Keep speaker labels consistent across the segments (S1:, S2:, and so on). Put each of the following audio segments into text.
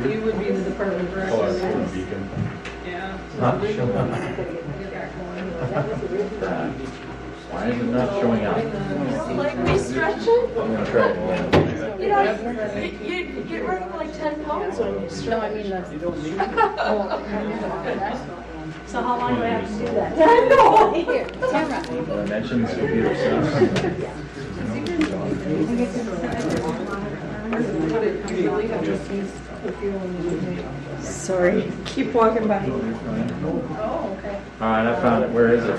S1: You would be the department director.
S2: Oh, that's the beacon.
S1: Yeah.
S2: Not showing up. Why is it not showing up?
S3: Like me stretching?
S2: I'm gonna try it again.
S3: You know, you get rid of like 10 pounds when you stretch.
S1: No, I mean that's.
S3: So how long do I have to do that? I know. Here, camera.
S2: Did I mention computer
S1: Sorry. Keep walking by.
S3: Oh, okay.
S2: All right, I found it. Where is it?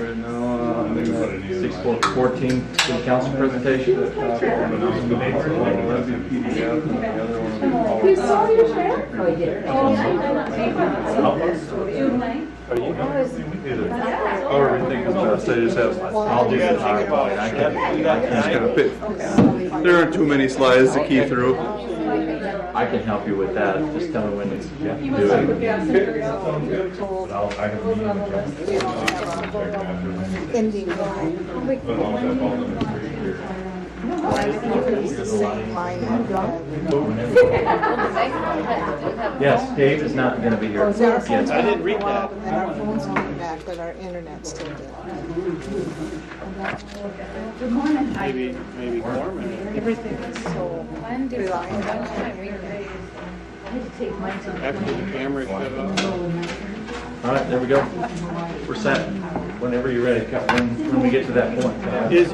S2: 614 city council presentation.
S3: We saw your share?
S1: Oh, you did.
S3: Oh, June 9th?
S4: Or everything is just, I just have.
S2: I'll do the PowerPoint. I can
S4: There aren't too many slides to key through.
S2: I can help you with that. Just tell me when it's do it.
S5: Ending line.
S2: Yes, Dave is not going to be here. Yes.
S5: I didn't read that. And our phones coming back, but our internet's still dead.
S3: Good morning.
S4: Maybe Gorman.
S5: Everything is so reliant on
S4: After the camera shut off.
S2: All right, there we go. We're set. Whenever you're ready, when we get to that point.
S4: Is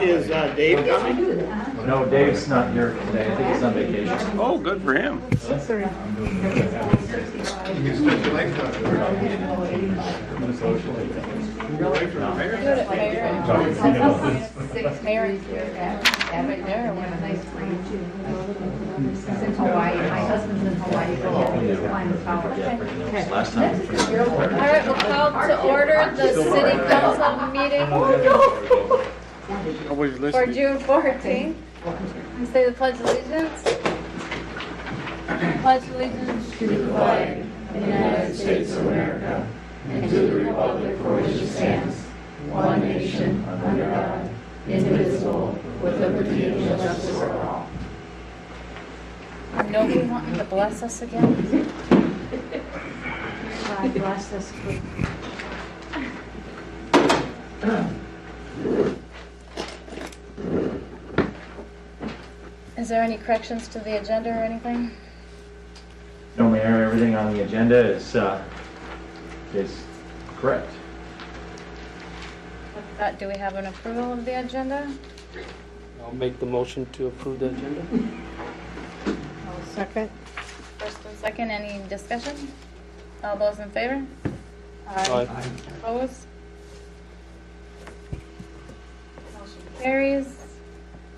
S4: Dave coming?
S2: No, Dave's not here today. I think he's on vacation.
S4: Oh, good for him.
S6: My husband's in Hawaii.
S2: Last time.
S3: All right, we'll call to order the city council meeting
S4: Nobody's
S3: for
S4: listening.
S3: June 14th. We say the pledge of allegiance. Pledge allegiance to the flag of the United States of America and to the republic for which it stands, one nation, under God, indivisible, with liberty and justice for all. Nobody wanting to bless us again? God bless us. Is there any corrections to the agenda or anything?
S2: No, Mayor, everything on the agenda is correct.
S3: With that, do we have an approval of the agenda?
S7: I'll make the motion to approve the agenda.
S5: Second.
S3: First and second, any discussion? All those in favor?
S7: Aye.
S3: Opposed? Motion carries.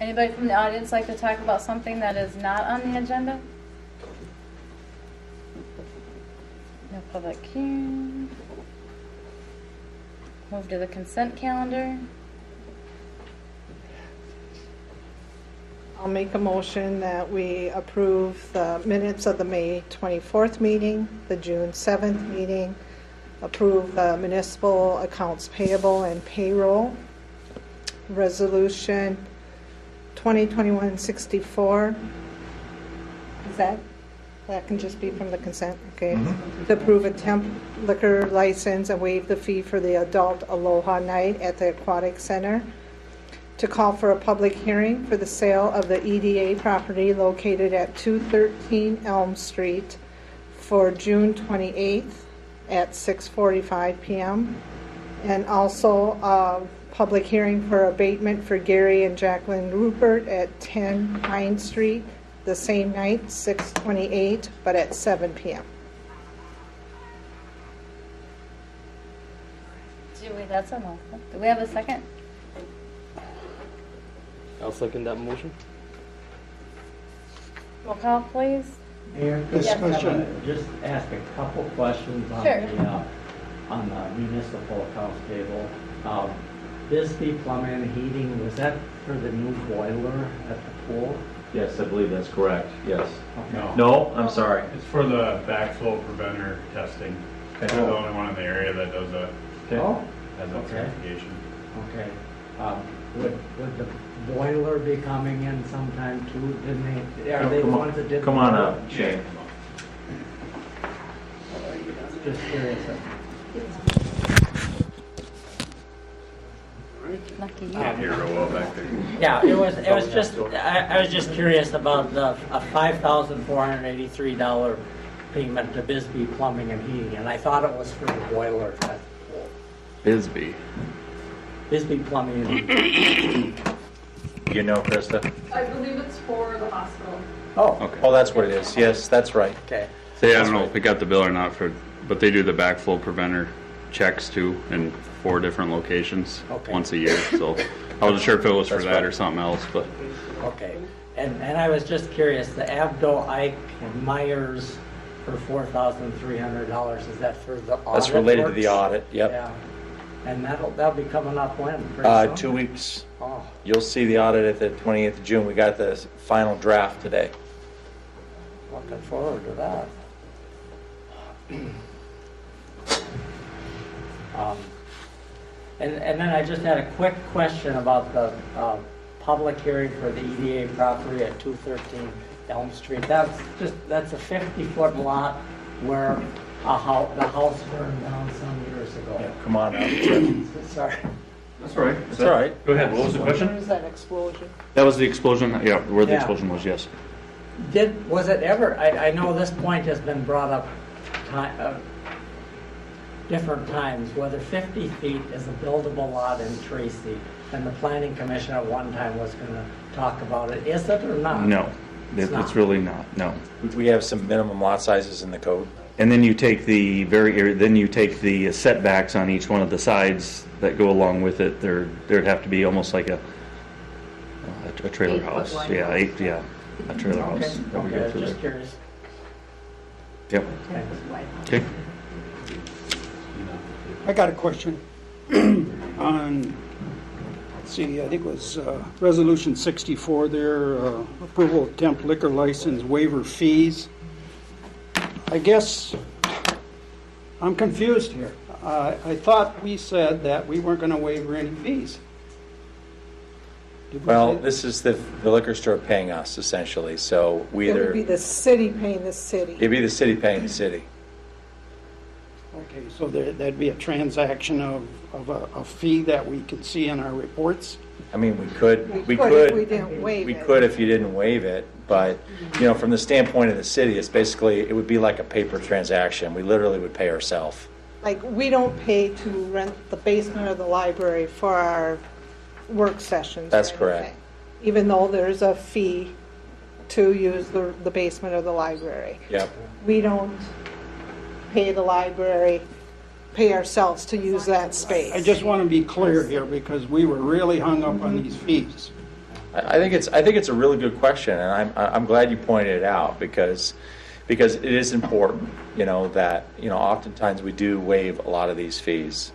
S3: Anybody from the audience like to talk about something that is not on the agenda? No public hearing. Move to the consent calendar.
S5: I'll make a motion that we approve the minutes of the May 24th meeting, the June 7th meeting, approve the municipal accounts payable and payroll, resolution 2021-64. Is that can just be from the consent, okay? To approve a temp liquor license and waive the fee for the adult Aloha Night at the Aquatic Center. To call for a public hearing for the sale of the EDA property located at 213 Elm Street for June 28th at 6:45 p.m. And also a public hearing for abatement for Gary and Jacqueline Rupert at 10 Pine Street the same night, 6:28, but at 7 p.m.
S3: That's a mouthful. Do we have a second?
S7: I'll second that motion.
S3: Roll call, please.
S8: Mayor,
S3: Yes.
S8: just ask a couple questions on
S3: Sure.
S8: on the municipal accounts table. Bisbee Plumbing and Heating, was that for the new boiler at the pool?
S2: Yes, I believe that's correct. Yes.
S8: Okay.
S2: No, I'm sorry.
S9: It's for the backflow preventer testing.
S2: Okay.
S9: They're the only one in the area that does that,
S2: Okay.
S8: Oh,
S9: has that
S8: Okay.
S9: certification.
S8: okay. Would the boiler be coming in sometime too? Didn't they, are they the ones that did?
S2: Come on up, Shane.
S8: just curious.
S6: Lucky you.
S9: Can't hear real well back there.
S8: Yeah, it was just, I was just curious about a $5,483 payment to Bisbee Plumbing and Heating, and I thought it was for the boiler.
S2: Bisbee.
S8: Bisbee Plumbing and Heating.
S2: You know, Krista?
S1: I believe it's for the hospital.
S8: Oh,
S9: Okay.
S2: Oh, that's what it is. Yes, that's right.
S8: okay.
S9: So yeah, I don't know if we got the bill or not but they do the backflow preventer checks too in 4 different locations
S8: Okay.
S9: once a year. So I wasn't sure if it was for
S2: That's
S9: that
S2: right.
S9: or something else, but
S8: Okay, and I was just curious, the Abdo, Ike, and Myers for $4,300, is that for the audit?
S2: That's related to
S8: works?
S2: the audit, yep.
S8: Yeah, and that'll be coming up when? Pretty soon?
S2: 2 weeks.
S8: Oh,
S2: You'll see the audit at the 28th of June. We got the final draft today.
S8: looking forward to that. And then I just had a quick question about the public hearing for the EDA property at 213 Elm Street. That's a 50-foot lot where the house burned down some years ago.
S2: Yeah, come on out.
S8: Sorry.
S9: that's all right.
S2: It's all right.
S9: Go ahead. What was the
S5: Where
S9: question?
S5: is that explosion?
S9: That was the explosion. Yeah, where the
S8: Yeah.
S9: explosion was. Yes.
S8: Was it ever, I know this point has been brought up different times, whether 50 feet is a buildable lot in Tracy, and the planning commission at one time was going to talk about it. Is it or not?
S9: No,
S8: It's not.
S9: it's really not. No.
S2: We have some minimum lot sizes in the code.
S9: And then you take the setbacks on each one of the sides that go along with it. There'd have to be almost like a trailer
S6: 8 foot
S9: house.
S6: wide
S9: Yeah,
S6: house.
S9: a trailer
S8: Okay,
S9: house that we go
S8: okay,
S9: through
S8: just
S9: there.
S8: curious.
S9: Yep. Okay.
S10: I got a question on, let's see, I think it was Resolution 64 there, approval of temp liquor license waiver fees. I guess I'm confused here. I thought we said that we weren't going to waiver any fees. Did we
S2: Well,
S10: say that?
S2: this is the liquor store paying us, essentially. So we
S5: It
S2: either,
S5: would be the city paying the city.
S2: it'd be the city paying the city.
S10: Okay, so that'd be a transaction of a fee that we can see in our reports?
S2: I mean, we could
S5: if we didn't waive
S2: we
S5: it.
S2: could if you didn't waive it, but, from the standpoint of the city, it's basically, it would be like a paper transaction. We literally would pay ourselves.
S5: Like, we don't pay to rent the basement of the library for our work sessions.
S2: That's
S5: or
S2: correct.
S5: anything, even though there's a fee to use the basement of the library.
S2: Yep.
S5: We don't pay the library, pay ourselves to use that space.
S10: I just want to be clear here because we were really hung up on these fees.
S2: I think it's a really good question, and I'm glad you pointed it out because it is important, that oftentimes we do waive a lot of these fees.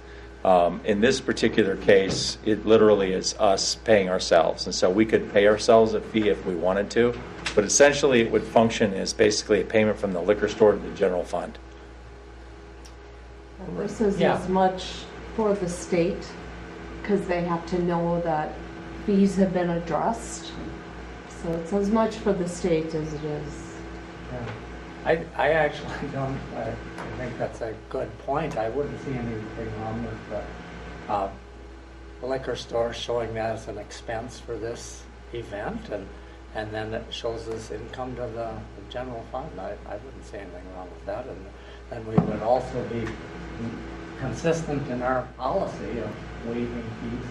S2: In this particular case, it literally is us paying ourselves, and so we could pay ourselves a fee if we wanted to, but essentially it would function as basically a payment from the liquor store to the general fund.
S11: This is
S8: Yeah.
S11: as much for the state, because they have to know that fees have been addressed. So it's as much for the state as it is.
S8: Yeah. I actually don't, I think that's a good point. I wouldn't see anything wrong with the liquor store showing that as an expense for this event, and then it shows this income to the general fund. I wouldn't see anything wrong with that, and we would also be consistent in our policy of waiving fees.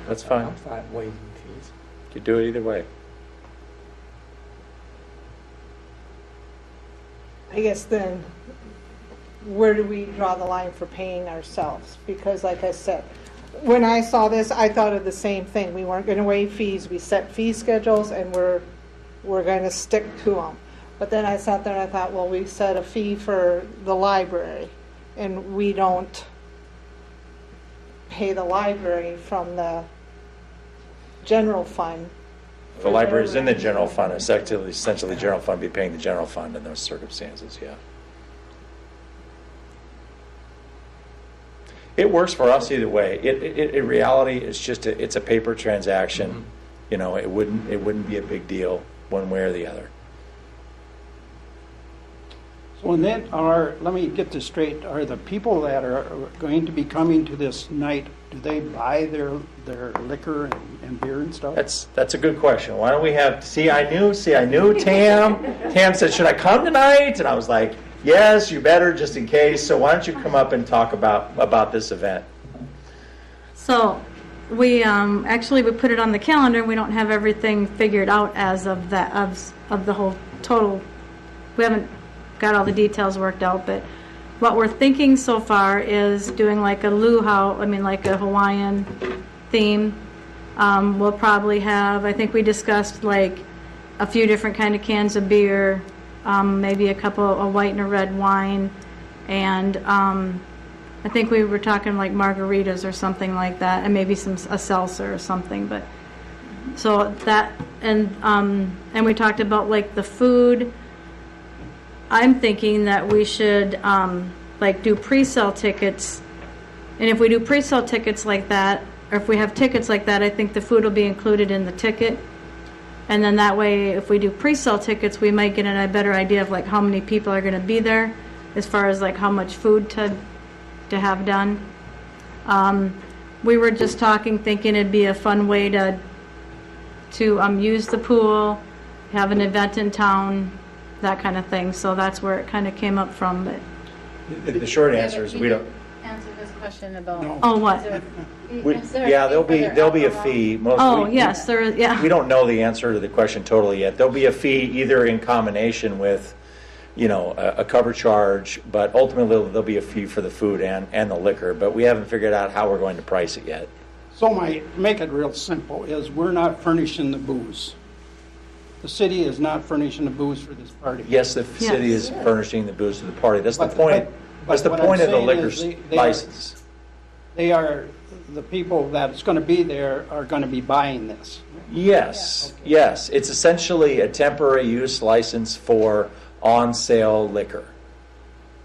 S2: That's fine.
S8: I'm fine waiving fees.
S2: You could do it either way.
S5: I guess then, where do we draw the line for paying ourselves? Because like I said, when I saw this, I thought of the same thing. We weren't going to waive fees. We set fee schedules and we're going to stick to them. But then I sat there and I thought, well, we set a fee for the library and we don't pay the library from the general fund.
S2: The library is in the general fund, essentially general fund be paying the general fund in those circumstances, yeah. It works for us either way. In reality, it's a paper transaction. It wouldn't be a big deal one way or the other.
S10: So and then let me get this straight, are the people that are going to be coming to this night, do they buy their liquor and beer and stuff?
S2: That's a good question. Why don't we have, I knew Tam. Tam said, should I come tonight? And I was like, yes, you better, just in case. So why don't you come up and talk about this event?
S3: So we actually we put it on the calendar. We don't have everything figured out as of that of the whole total. We haven't got all the details worked out, but what we're thinking so far is doing like a luau, like a Hawaiian theme. We'll probably have, I think we discussed like a few different kind of cans of beer, maybe a white and a red wine, and I think we were talking like margaritas or something like that, and maybe a seltzer or something. But so that, and we talked about like the food. I'm thinking that we should like do pre-sale tickets, and if we do pre-sale tickets like that, or if we have tickets like that, I think the food will be included in the ticket, and then that way, if we do pre-sale tickets, we might get a better idea of like how many people are going to be there, as far as like how much food to have done. We were just thinking it'd be a fun way to use the pool, have an event in town, that kind of thing. So that's where it kind of came up from. But
S2: The short answer is we don't.
S6: Answer his question about.
S3: Oh, what?
S2: There'll be a fee.
S3: Yes, there is. Yeah.
S2: We don't know the answer to the question totally yet. There'll be a fee either in combination with, a cover charge, but ultimately there'll be a fee for the food and the liquor. But we haven't figured out how we're going to price it yet.
S10: So make it real simple, is we're not furnishing the booze. The city is not furnishing the booze for this party.
S2: Yes, the city is furnishing the booze to the party. That's the point. That's the point of the liquor license.
S10: They are, the people that's going to be there are going to be buying this.
S2: Yes, yes. It's essentially a temporary use license for on-sale liquor.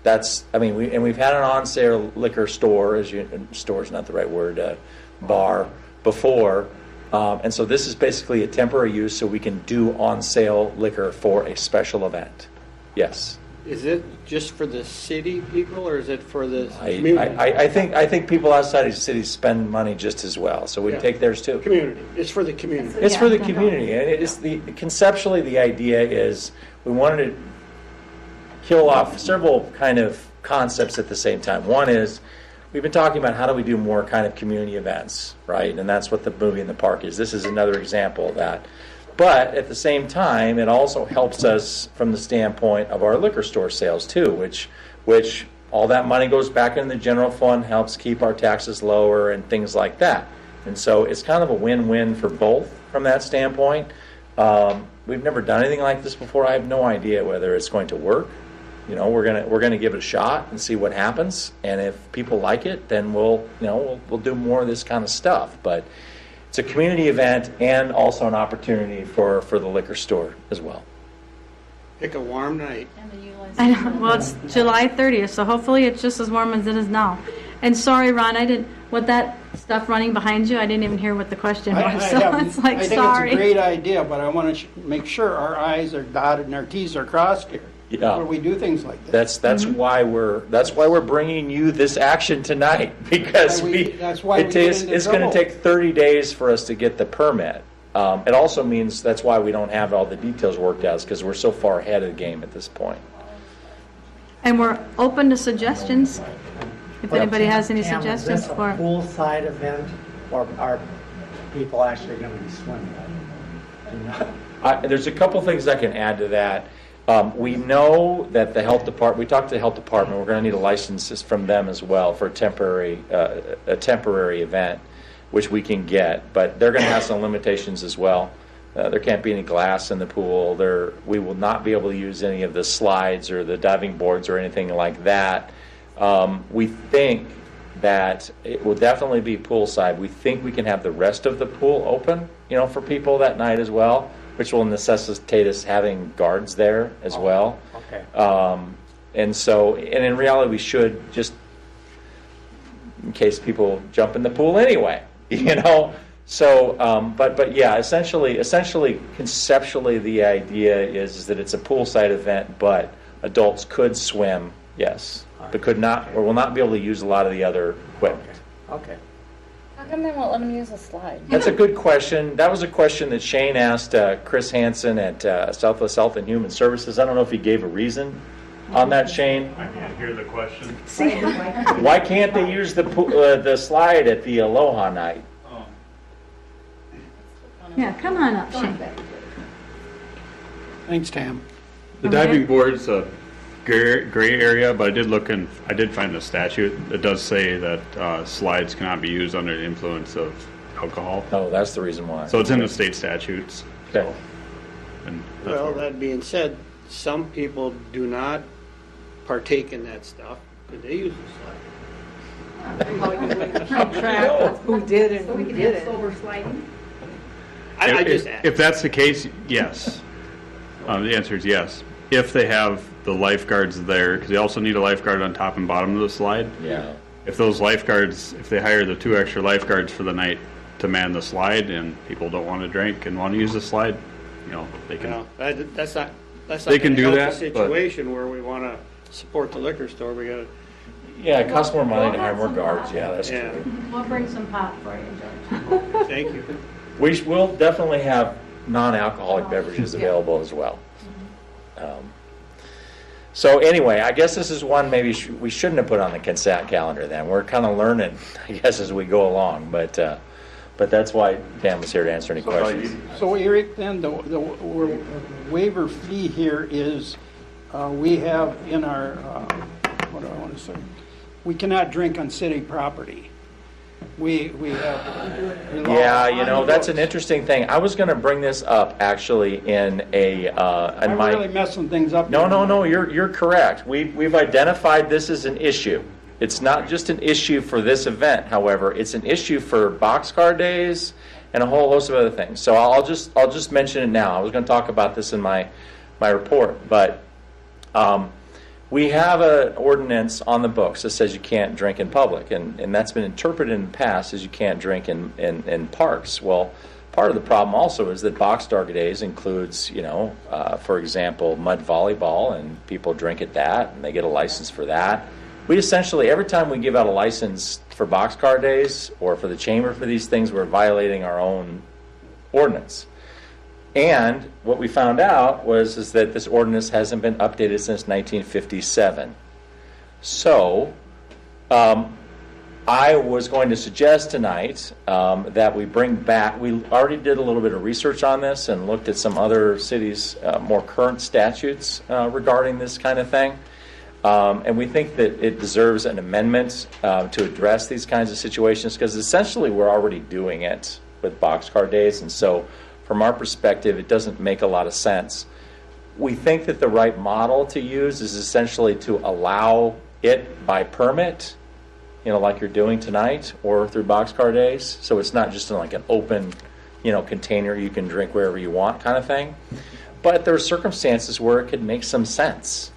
S2: We've had an on-sale liquor store, store's not the right word, bar, before. And so this is basically a temporary use so we can do on-sale liquor for a special event. Yes.
S4: Is it just for the city people, or is it for the community?
S2: I think people outside of the city spend money just as well, so we take theirs too.
S4: Community. It's for the community.
S2: It's for the community, and it's conceptually the idea is we wanted to kill off several kind of concepts at the same time. One is we've been talking about how do we do more kind of community events, right? And that's what the movie in the park is. This is another example of that. But at the same time, it also helps us from the standpoint of our liquor store sales too, which all that money goes back into the general fund, helps keep our taxes lower and things like that. And so it's kind of a win-win for both from that standpoint. We've never done anything like this before. I have no idea whether it's going to work. We're gonna give it a shot and see what happens. And if people like it, then we'll do more of this kind of stuff. But it's a community event and also an opportunity for the liquor store as well.
S4: Pick a warm night.
S3: I know. Well, it's July 30th, so hopefully it's just as warm as it is now. And sorry, Ron, with that stuff running behind you, I didn't even hear what the question was. It's like,
S10: I think
S3: sorry.
S10: it's a great idea, but I want to make sure our I's are dotted and our T's are crossed here.
S2: Yeah.
S10: Where we do things like this.
S2: That's why we're bringing you this action tonight, because it's going to take 30 days for us to get the permit. It also means that's why we don't have all the details worked out, because we're so far ahead of the game at this point.
S3: And we're open to suggestions. If anybody has any
S8: Tam,
S3: suggestions
S8: is this
S3: for
S8: a poolside event, or are people actually going to be swimming?
S2: There's a couple things I can add to that. We know that the health department. We talked to the health department. We're going to need a license from them as well for a temporary event, which we can get. But they're going to have some limitations as well. There can't be any glass in the pool. We will not be able to use any of the slides or the diving boards or anything like that. We think that it will definitely be poolside. We think we can have the rest of the pool open, for people that night as well, which will necessitate us having guards there as well.
S8: Okay.
S2: And in reality, we should, just in case people jump in the pool anyway, So, but yeah, essentially, conceptually, the idea is that it's a poolside event, but adults could swim, yes, but could not, or will not be able to use a lot of the other equipment.
S8: Okay.
S6: How come they won't let them use a slide?
S2: That's a good question. That was a question that Shane asked Chris Hansen at Southwest Health and Human Services. I don't know if he gave a reason on that, Shane.
S9: I can't hear the question.
S2: Why can't they use the slide at the Aloha night?
S3: Yeah, come on up, Shane.
S10: Thanks, Tam.
S9: The diving board's a gray area, but I did find the statute. It does say that slides cannot be used under the influence of alcohol.
S2: No, that's the reason why.
S9: So it's in the state statutes.
S2: Okay.
S9: And that's
S4: Well,
S9: what-
S4: that being said, some people do not partake in that stuff, because they use the slide.
S5: How you keep track of who did and who didn't.
S4: I just asked.
S9: If that's the case, yes. The answer is yes. If they have the lifeguards there, because they also need a lifeguard on top and bottom of the slide.
S2: Yeah.
S9: If those lifeguards, if they hire the 2 extra lifeguards for the night to man the slide, and people don't want to drink and want to use the slide, they can.
S4: No, that's not
S9: They can
S4: gonna
S9: do
S4: help
S9: that,
S4: the
S9: but-
S4: situation where we want to support the liquor store. We got to.
S2: Yeah, it costs more money to hire more guards. Yeah, that's
S4: Yeah.
S2: true.
S3: We'll bring some pop for you, Judge.
S4: Thank you.
S2: We will definitely have non-alcoholic beverages available as well. So anyway, I guess this is one maybe we shouldn't have put on the consent calendar then. We're kind of learning, I guess, as we go along. But that's why Dan was here to answer any questions.
S10: So Eric, then the waiver fee here is, we have in our, what do I want to say? We cannot drink on city property. We have.
S2: Yeah, that's an interesting thing. I was going to bring this up actually in a
S10: I'm really messing things up.
S2: No, you're correct. We've identified this as an issue. It's not just an issue for this event, however, it's an issue for boxcar days and a whole host of other things. So I'll just mention it now. I was going to talk about this in my report, but we have an ordinance on the books that says you can't drink in public, and that's been interpreted in the past as you can't drink in parks. Well, part of the problem also is that boxcar days includes, for example, mud volleyball, and people drink at that, and they get a license for that. We essentially, every time we give out a license for boxcar days or for the chamber for these things, we're violating our own ordinance. And what we found out is that this ordinance hasn't been updated since 1957. So I was going to suggest tonight that we bring back, we already did a little bit of research on this and looked at some other cities' more current statutes regarding this kind of thing. And we think that it deserves an amendment to address these kinds of situations, because essentially we're already doing it with boxcar days, and so from our perspective it doesn't make a lot of sense. We think that the right model to use is essentially to allow it by permit, like you're doing tonight, or through boxcar days, so it's not just like an open container you can drink wherever you want kind of thing. But there are circumstances where it could make some sense.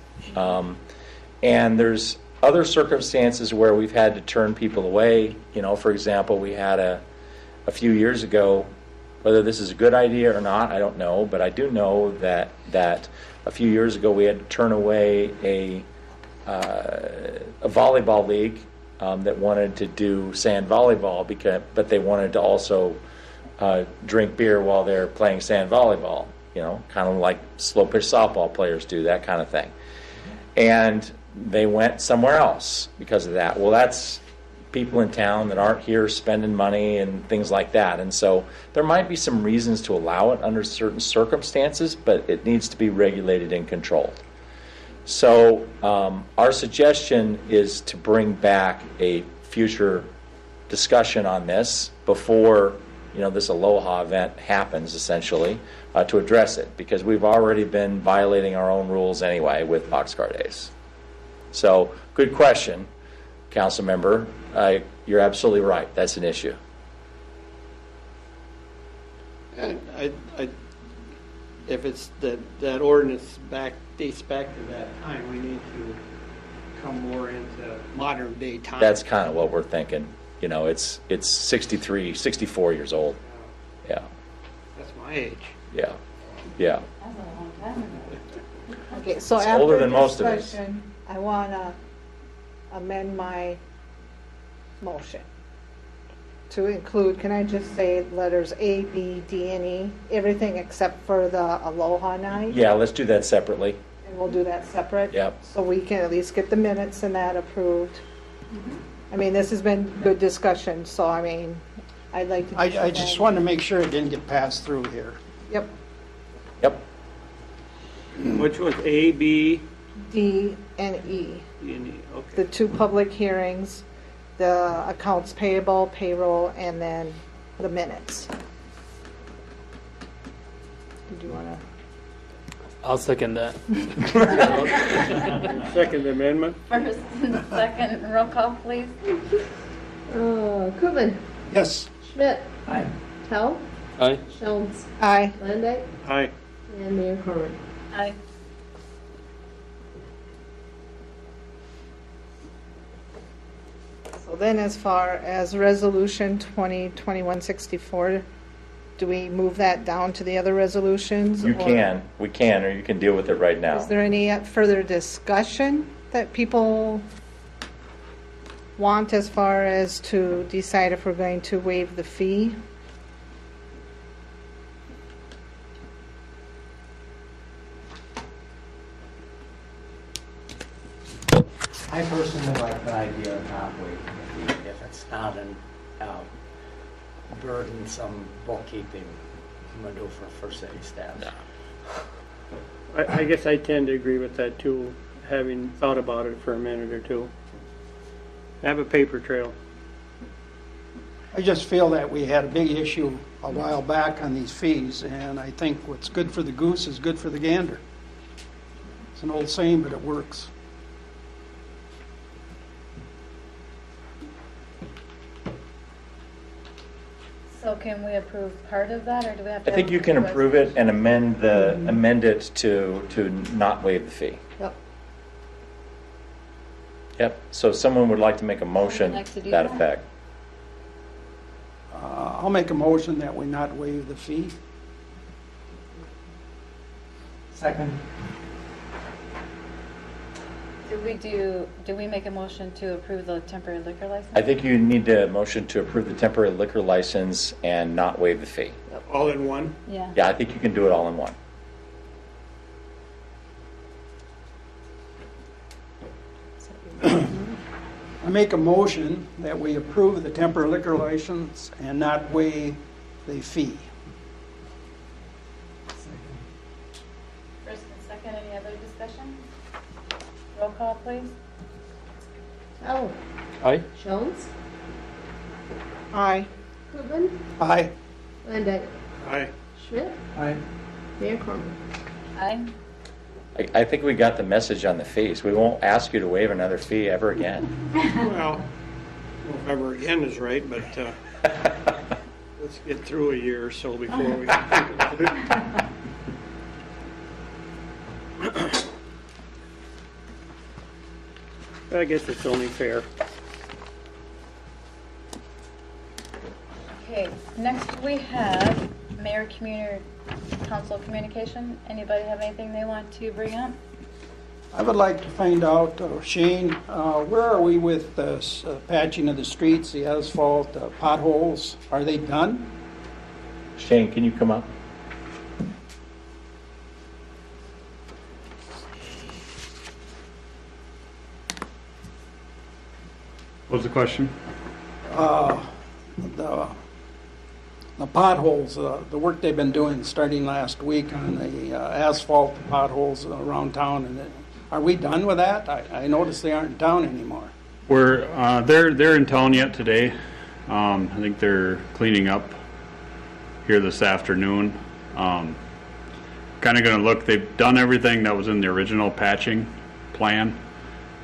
S2: And there's other circumstances where we've had to turn people away. For example, we had a few years ago, whether this is a good idea or not, I don't know, but I do know that a few years ago we had to turn away a volleyball league that wanted to do sand volleyball, but they wanted to also drink beer while they're playing sand volleyball, kind of like slow pitch softball players do, that kind of thing. And they went somewhere else because of that. Well, that's people in town that aren't here spending money and things like that. And so there might be some reasons to allow it under certain circumstances, but it needs to be regulated and controlled. So our suggestion is to bring back a future discussion on this before this Aloha event happens, essentially, to address it, because we've already been violating our own rules anyway with boxcar days. So, good question, council member. You're absolutely right. That's an issue.
S4: If it's that ordinance dates back to that time, we need to come more into modern day time.
S2: That's kind of what we're thinking. It's 64 years old. Yeah.
S4: That's my age.
S2: Yeah.
S3: That's a long time ago.
S5: Okay, so
S2: It's
S5: after
S2: older than most of us.
S5: discussion, I want to amend my motion to include, can I just say letters A, B, D, and E, everything except for the Aloha Night?
S2: Yeah, let's do that separately.
S5: And we'll do that separate?
S2: Yep.
S5: So we can at least get the minutes and that approved. I mean, this has been good discussion, so I mean, I'd like to.
S10: I just wanted to make sure it didn't get passed through here.
S5: Yep,
S2: Yep.
S4: Which was A, B,
S5: D and E.
S4: D, and E,
S5: The
S4: okay.
S5: 2 public hearings, the accounts payable, payroll, and then the minutes. Did you want to?
S7: I'll second that.
S4: Second amendment?
S6: First and second, roll call, please.
S11: Koopman,
S10: Yes.
S11: Schmidt,
S8: Aye.
S11: Tell,
S7: Aye.
S11: Jones,
S5: Aye.
S11: Landay,
S4: Aye.
S11: and Mayor Corman.
S6: Aye.
S5: So then as far as Resolution 2021-64, do we move that down to the other resolutions?
S2: You
S5: or
S2: can, we can, or you can deal with it right now.
S5: Is there any further discussion that people want as far as to decide if we're going to waive the fee?
S8: I personally like the idea of not waiving the fee if it's not an burdensome bookkeeping maneuver for city staff.
S2: No.
S4: I guess I tend to agree with that too, having thought about it for a minute or two. Have a paper trail.
S10: I just feel that we had a big issue a while back on these fees, and I think what's good for the goose is good for the gander. It's an old saying, but it works.
S6: So can we approve part of that, or do we have to?
S2: I think you can approve it and amend it to not waive the fee.
S5: Yep.
S2: Yep, so someone would like to make a motion
S6: like to
S2: to
S6: do
S2: that
S6: that?
S2: effect.
S10: I'll make a motion that we not waive the fee.
S8: Second.
S6: Do we make a motion to approve the temporary liquor license?
S2: I think you need a motion to approve the temporary liquor license and not waive the fee.
S4: All in one?
S6: Yeah.
S2: Yeah, I think you can do it all in one.
S10: I make a motion that we approve the temporary liquor license and not waive the fee.
S6: First and second, any other discussion? Roll call, please.
S11: Tell,
S7: Aye.
S11: Jones,
S5: Aye.
S11: Koopman,
S10: Aye.
S11: Landay,
S4: Aye.
S11: Schmidt,
S8: Aye.
S11: Mayor Corman.
S6: Aye.
S2: I think we got the message on the fees. We won't ask you to waive another fee ever again.
S4: Well, if ever again is right, but let's get through a year or so before we think about it. I guess it's only fair.
S6: Okay, next we have Mayor Community Council Communication. Anybody have anything they want to bring up?
S10: I would like to find out, Shane, where are we with this patching of the streets, the asphalt, potholes? Are they done?
S2: Shane, can you come up?
S9: What's the question?
S10: The potholes, the work they've been doing starting last week on the asphalt potholes around town, and are we done with that? I noticed they aren't in town anymore.
S9: They're in town yet today. I think they're cleaning up here this afternoon. Kind of going to look. They've done everything that was in the original patching plan,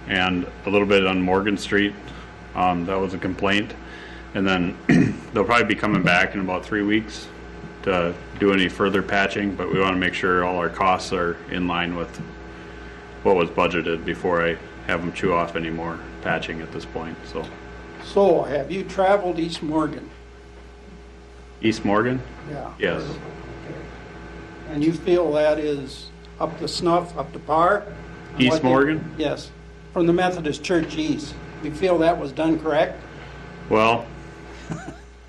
S9: and a little bit on Morgan Street. That was a complaint. And then they'll probably be coming back in about 3 weeks to do any further patching, but we want to make sure all our costs are in line with what was budgeted before I have them chew off any more patching at this point.
S10: So, have you traveled East Morgan?
S9: East Morgan?
S10: Yeah.
S9: Yes.
S10: And you feel that is up to snuff, up to par? on
S9: East
S10: what they-
S9: Morgan?
S10: Yes, from the Methodist Church East. We feel that was done correct?
S9: Well,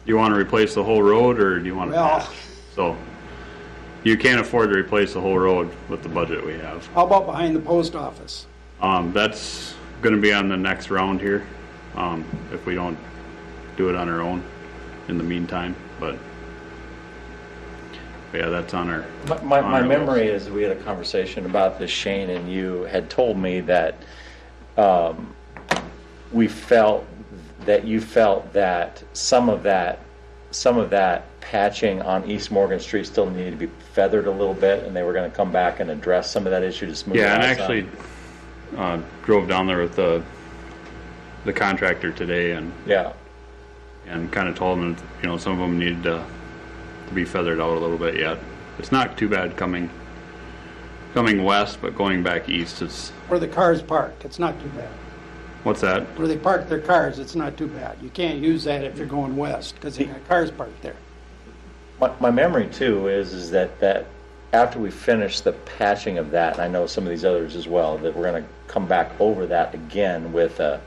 S9: you want to replace the whole road, or do you want to
S10: Well-
S9: patch? So, you can't afford to replace the whole road with the budget we have.
S10: How about behind the post office?
S9: That's gonna be on the next round here, if we don't do it on our own in the meantime, but yeah, that's on our.
S2: My
S9: on our
S2: memory is we had a conversation about this, Shane, and you had told me that we felt that you felt that some of that patching on East Morgan Street still needed to be feathered a little bit, and they were going to come back and address some of that issue to smooth it
S9: Yeah,
S2: out.
S9: and actually drove down there with the contractor today and kind of told them, you know, some of them needed to be feathered out a little bit yet. It's not too bad coming west, but going back east, it's.
S10: Where the cars park, it's not too bad.
S9: What's that?
S10: Where they park their cars, it's not too bad. You can't use that if you're going west, because they got cars parked there.
S2: My memory too is that after we finish the patching of that, and I know some of these others as well, that we're going to come back over that again with a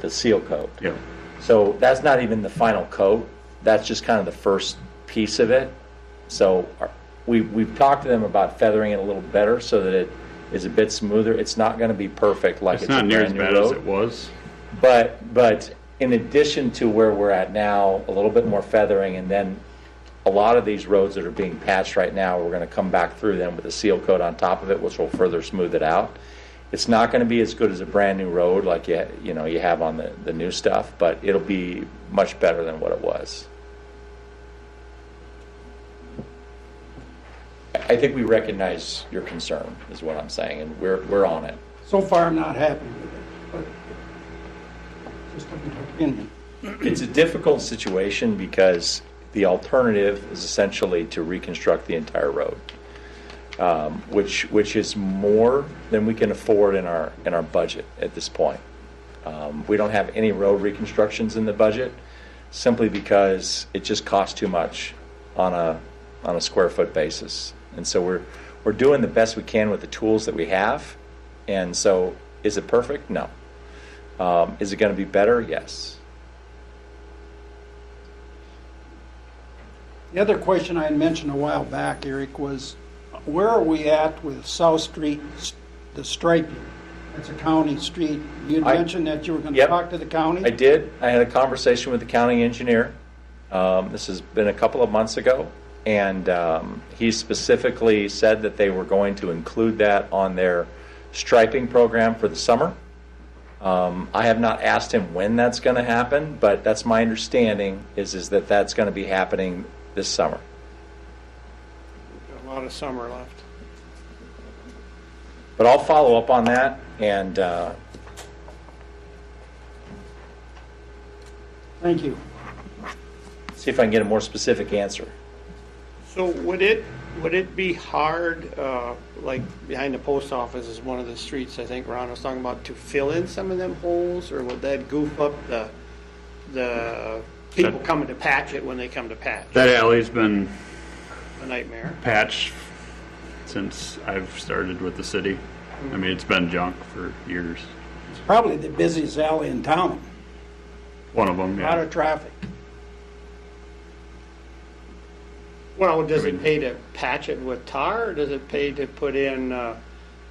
S2: seal coat.
S9: Yeah.
S2: So that's not even the final coat. That's just kind of the first piece of it. So we've talked to them about feathering it a little better so that it is a bit smoother. It's not going to be perfect like
S9: It's
S2: it's
S9: not
S2: a
S9: near as
S2: brand new
S9: bad as
S2: road.
S9: it was.
S2: But in addition to where we're at now, a little bit more feathering, and then a lot of these roads that are being patched right now, we're going to come back through them with a seal coat on top of it, which will further smooth it out. It's not going to be as good as a brand new road like you have on the new stuff, but it'll be much better than what it was. I think we recognize your concern, is what I'm saying, and we're on it.
S10: So far, I'm not happy with it, but just an opinion.
S2: It's a difficult situation because the alternative is essentially to reconstruct the entire road, which is more than we can afford in our budget at this point. We don't have any road reconstructions in the budget simply because it just costs too much on a square foot basis. And so we're doing the best we can with the tools that we have. And so, is it perfect? No. Is it going to be better? Yes.
S10: The other question I had mentioned a while back, Eric, was where are we at with South Street, the striping? That's a county street. You had mentioned that you were going to talk to the county?
S2: I did. I had a conversation with the county engineer. This has been a couple of months ago. And he specifically said that they were going to include that on their striping program for the summer. I have not asked him when that's going to happen, but that's my understanding is that that's going to be happening this summer.
S4: Got a lot of summer left.
S2: But I'll follow up on that and
S10: Thank you.
S2: see if I can get a more specific answer.
S4: So would it be hard, like behind the post office is one of the streets I think Ron was talking about, to fill in some of them holes, or would that goof up the people coming to patch it when they come to patch?
S9: That alley's been
S4: A nightmare.
S9: patched since I've started with the city. I mean, it's been junk for years.
S10: It's probably the busiest alley in town.
S9: One of them,
S10: A lot
S9: yeah.
S10: of traffic.
S4: Well, does it pay to patch it with tar, or does it pay to put in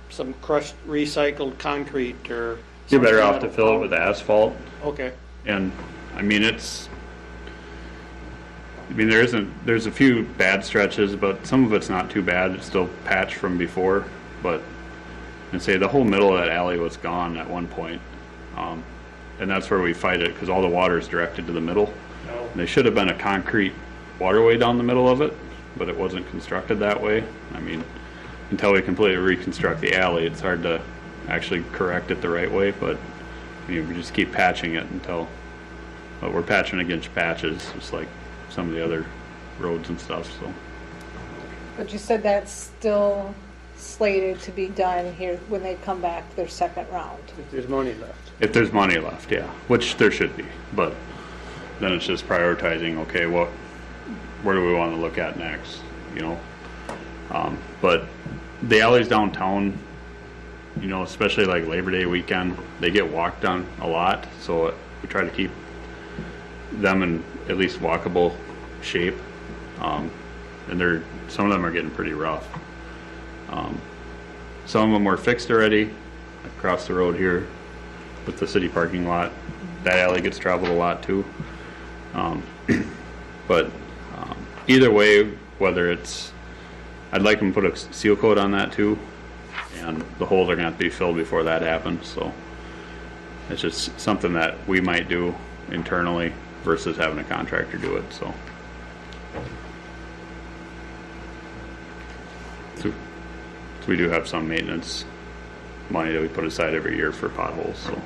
S4: some crushed recycled concrete or?
S9: You're better off to
S4: something
S9: fill it
S4: that'll-
S9: with asphalt.
S4: Okay.
S9: And, I mean, there's a few bad stretches, but some of it's not too bad. It's still patched from before, but I'd say the whole middle of that alley was gone at one point. And that's where we fight it, because all the water is directed to the middle.
S4: Oh.
S9: And there should have been a concrete waterway down the middle of it, but it wasn't constructed that way. I mean, until we completely reconstruct the alley, it's hard to actually correct it the right way, but we just keep patching it but we're patching against patches, just like some of the other roads and stuff, so.
S5: But you said that's still slated to be done here when they come back their second round.
S4: If there's money left.
S9: If there's money left, yeah, which there should be, but then it's just prioritizing, okay, where do we want to look at next, you know? But the alleys downtown, you know, especially like Labor Day weekend, they get walked on a lot. So we try to keep them in at least walkable shape. And some of them are getting pretty rough. Some of them were fixed already across the road here with the city parking lot. That alley gets traveled a lot too. But either way, whether it's, I'd like them to put a seal coat on that too, and the holes are going to have to be filled before that happens. So it's just something that we might do internally versus having a contractor do it. So we do have some maintenance money that we put aside every year for potholes. So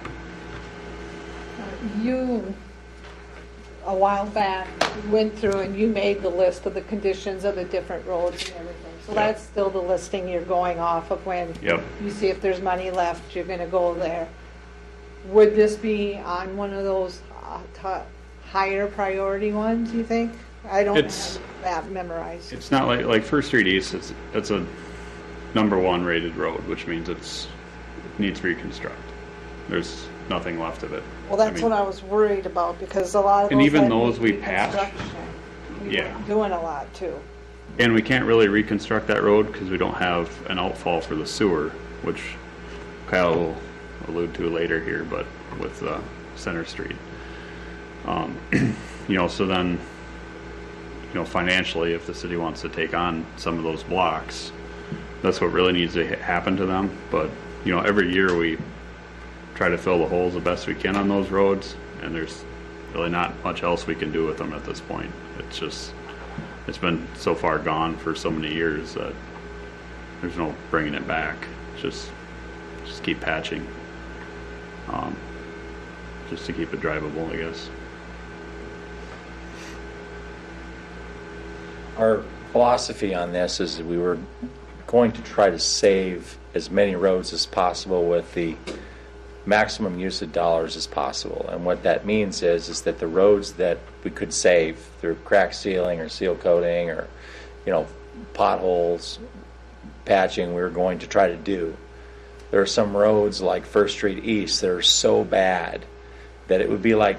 S5: You, a while back, went through and you made the list of the conditions of the different roads and everything. So
S9: Yeah.
S5: that's still the listing you're going off of when
S9: Yep.
S5: you see if there's money left, you're gonna go there. Would this be on one of those higher priority ones, you think? I don't
S9: It's-
S5: have that memorized.
S9: it's not like First Street East. It's a #1 rated road, which means it needs reconstruct. There's nothing left of it.
S5: Well, that's what I was worried about, because a lot of
S9: And
S5: those
S9: even
S5: had
S9: those we
S5: reconstruction.
S9: patched.
S5: We
S9: Yeah.
S5: weren't doing a lot too.
S9: And we can't really reconstruct that road because we don't have an outfall for the sewer, which Kyle will allude to later here, but with Center Street. You know, so then, you know, financially, if the city wants to take on some of those blocks, that's what really needs to happen to them. But, you know, every year we try to fill the holes the best we can on those roads, and there's really not much else we can do with them at this point. It's been so far gone for so many years that there's no bringing it back. Just keep patching, just to keep it drivable, I guess.
S2: Our philosophy on this is that we were going to try to save as many roads as possible with the maximum use of dollars as possible. And what that means is that the roads that we could save through crack sealing or seal coating or, you know, potholes, patching, we were going to try to do. There are some roads like First Street East that are so bad that it would be like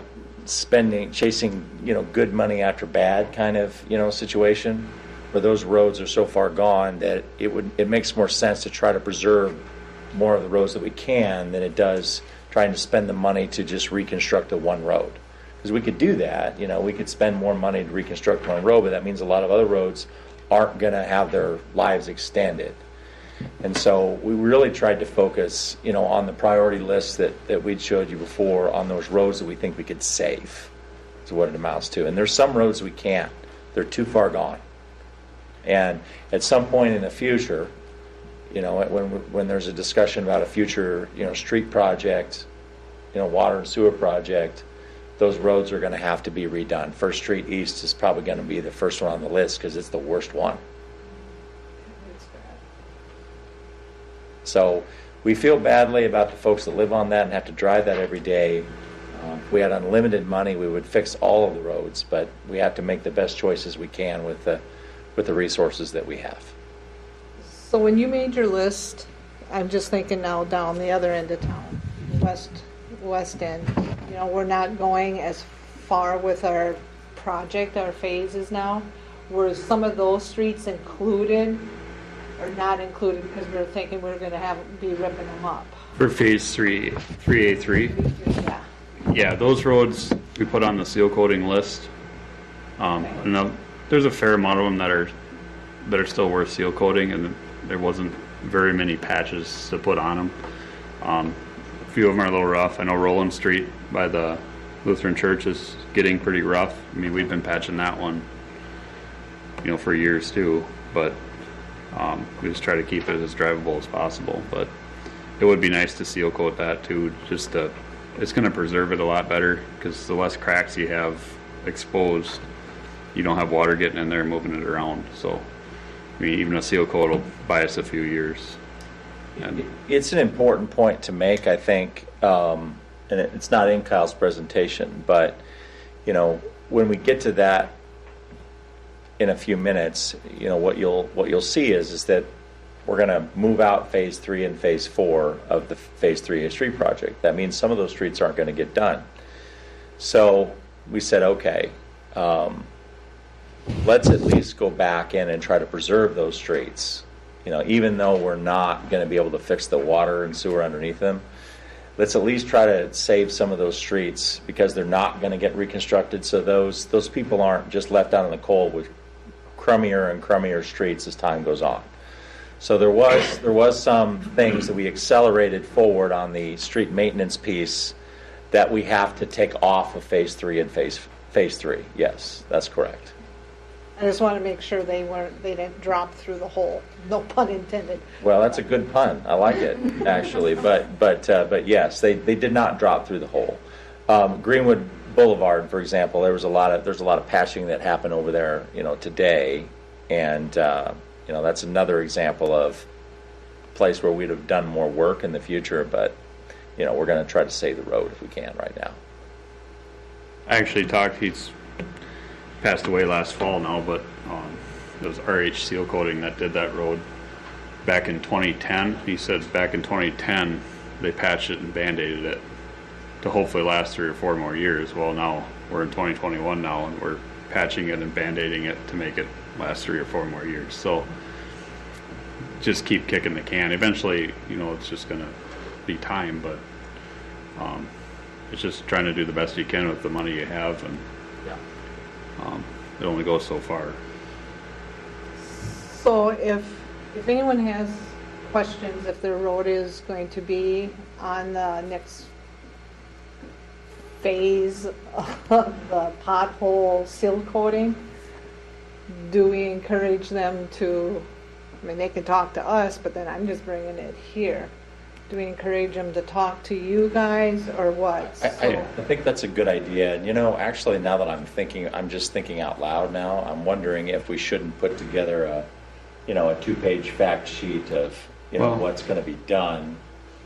S2: chasing, you know, good money after bad kind of, you know, situation, where those roads are so far gone that it makes more sense to try to preserve more of the roads that we can than it does trying to spend the money to just reconstruct the one road. Because we could do that, you know, we could spend more money to reconstruct one road, but that means a lot of other roads aren't going to have their lives extended. And so we really tried to focus, you know, on the priority list that we'd showed you before, on those roads that we think we could save, is what it amounts to. And there's some roads we can't. They're too far gone. And at some point in the future, you know, when there's a discussion about a future, you know, street project, you know, water and sewer project, those roads are going to have to be redone. First Street East is probably going to be the first one on the list because it's the worst one. So we feel badly about the folks that live on that and have to drive that every day. If we had unlimited money, we would fix all of the roads, but we have to make the best choices we can with the resources that we have.
S5: So when you made your list, I'm just thinking now down the other end of town, west end, you know, we're not going as far with our project, our phases now. Were some of those streets included or not included because we were thinking we were going to be ripping them up?
S9: For phase 3A3,
S5: Yeah.
S9: yeah, those roads we put on the seal coating list. And there's a fair amount of them that are still worth seal coating, and there wasn't very many patches to put on them. A few of them are a little rough. I know Roland Street by the Lutheran Church is getting pretty rough. I mean, we've been patching that one, you know, for years too, but we just try to keep it as drivable as possible. But it would be nice to seal coat that too, it's going to preserve it a lot better, because the less cracks you have exposed, you don't have water getting in there and moving it around. So, I mean, even a seal coat will buy us a few years. And
S2: It's an important point to make, I think, and it's not in Kyle's presentation, but, you know, when we get to that in a few minutes, what you'll see is that we're going to move out phase 3 and phase 4 of the phase 3A street project. That means some of those streets aren't going to get done. So we said, okay, let's at least go back in and try to preserve those streets. Even though we're not going to be able to fix the water and sewer underneath them, let's at least try to save some of those streets because they're not going to get reconstructed. So those people aren't just left out in the cold with crummier and crummier streets as time goes on. So there was some things that we accelerated forward on the street maintenance piece that we have to take off of phase 3 and phase 3. Yes, that's correct.
S5: I just want to make sure they didn't drop through the hole. No pun intended.
S2: Well, that's a good pun. I like it actually, but yes, they did not drop through the hole. Greenwood Boulevard, for example, there's a lot of patching that happened over there, today, and that's another example of a place where we'd have done more work in the future, but we're going to try to save the road if we can right now.
S9: I actually he's passed away last fall now, but it was RH Seal Coating that did that road back in 2010. He said back in 2010 they patched it and band-aided it to hopefully last 3 or 4 more years. Well, now we're in 2021 now, and we're patching it and band-aiding it to make it last 3 or 4 more years. So just keep kicking the can. Eventually, it's just going to be time, but it's just trying to do the best you can with the money you have, and it only goes so far.
S5: So if anyone has questions, if the road is going to be on the next phase of the pothole seal coating, do we encourage them to, they can talk to us, but then I'm just bringing it here. Do we encourage them to talk to you guys or what?
S2: I think that's a good idea. And actually, now that I'm just thinking out loud now, I'm wondering if we shouldn't put together a 2-page fact sheet of, what's going to be done.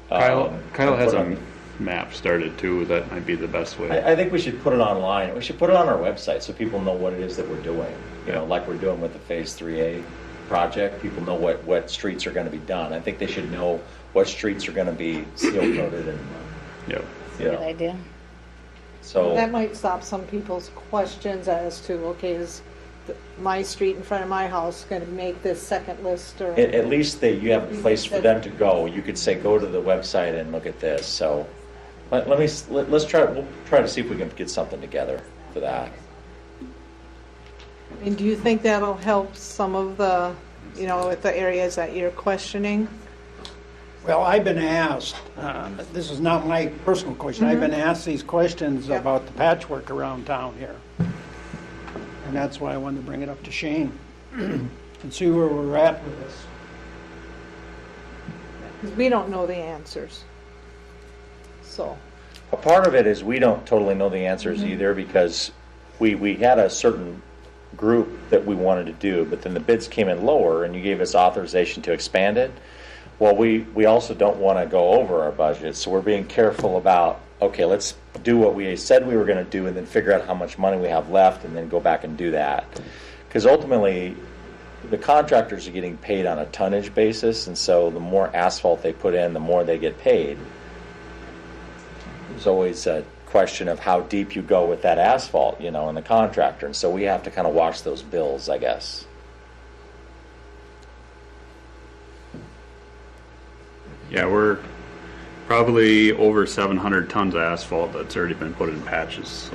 S9: Kyle has a map started too. That might be the best way.
S2: I think we should put it online. We should put it on our website so people know what it is that we're doing. Like we're doing with the Phase 3A project. People know what streets are going to be done. I think they should know what streets are going to be seal coated and
S6: Good idea.
S2: So
S5: that might stop some people's questions as to, okay, is my street in front of my house going to make this second list? Or
S2: at least you have a place for them to go. You could say, go to the website and look at this. So we'll try to see if we can get something together for that.
S5: And do you think that'll help some of the, with the areas that you're questioning?
S10: Well, I've been asked, this is not my personal question, I've been asked these questions about the patchwork around town here. And that's why I wanted to bring it up to Shane and see where we're at with this.
S5: Because we don't know the answers. So.
S2: A part of it is we don't totally know the answers either, because we had a certain group that we wanted to do, but then the bids came in lower and you gave us authorization to expand it. Well, we also don't want to go over our budget, so we're being careful about, okay, let's do what we said we were going to do and then figure out how much money we have left and then go back and do that. Because ultimately, the contractors are getting paid on a tonnage basis, and so the more asphalt they put in, the more they get paid. There's always a question of how deep you go with that asphalt, and the contractor, and so we have to kind of watch those bills, I guess.
S9: Yeah, we're probably over 700 tons of asphalt that's already been put in patches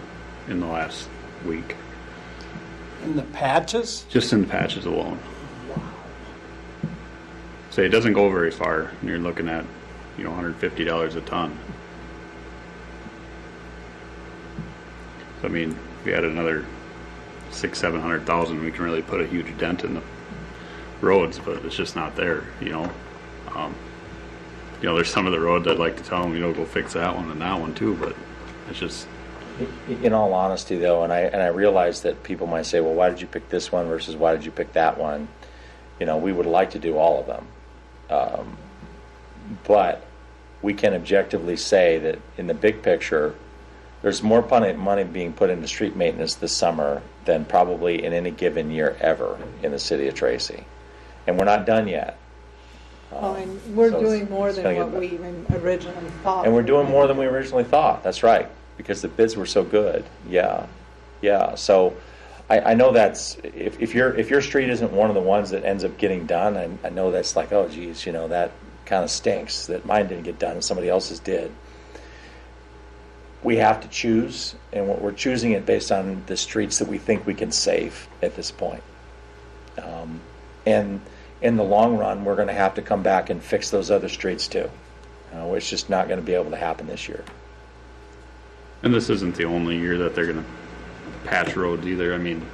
S9: in the last week.
S10: In the patches?
S9: Just in the patches alone. So it doesn't go very far. You're looking at, $150 a ton. So, if we had another 600,000-700,000, we can really put a huge dent in the roads, but it's just not there, there's some of the roads I'd like to tell them, go fix that one and that one too, but it's just.
S2: In all honesty, though, and I realize that people might say, well, why did you pick this one versus why did you pick that one? We would like to do all of them. But we can objectively say that in the big picture, there's more money being put into street maintenance this summer than probably in any given year ever in the city of Tracy. And we're not done yet.
S5: And we're
S2: So
S5: doing more
S2: it's
S5: than
S2: gonna
S5: what
S2: get
S5: we even originally thought.
S2: And we're doing more than we originally thought. That's right, because the bids were so good. Yeah. So I know that's if your street isn't one of the ones that ends up getting done, I know that's like, oh geez, that kind of stinks that mine didn't get done and somebody else's did. We have to choose, and we're choosing it based on the streets that we think we can save at this point. And in the long run, we're going to have to come back and fix those other streets too. It's just not going to be able to happen this year.
S9: And this isn't the only year that they're going to patch roads either. I mean,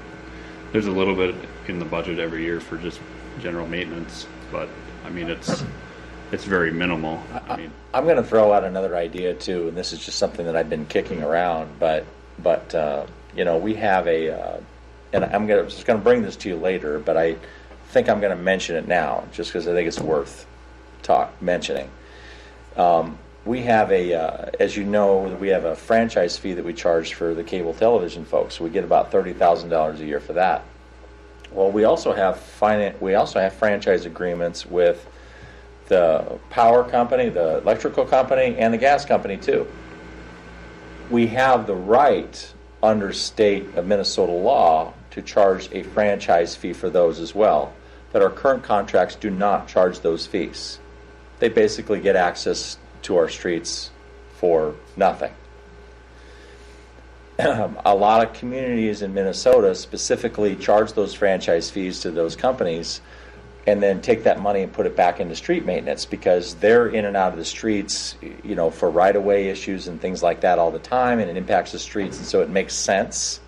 S9: there's a little bit in the budget every year for just general maintenance, but I mean, it's very minimal. I mean,
S2: I'm going to throw out another idea too, and this is just something that I've been kicking around. But we have and I'm just going to bring this to you later, but I think I'm going to mention it now, just because I think it's worth mentioning. We have as you know, we have a franchise fee that we charge for the cable television folks. We get about $30,000 a year for that. Well, we also have franchise agreements with the power company, the electrical company, and the gas company too. We have the right under state of Minnesota law to charge a franchise fee for those as well, but our current contracts do not charge those fees. They basically get access to our streets for nothing. A lot of communities in Minnesota specifically charge those franchise fees to those companies and then take that money and put it back into street maintenance because they're in and out of the streets, for right-of-way issues and things like that all the time, and it impacts the streets, and so it makes sense.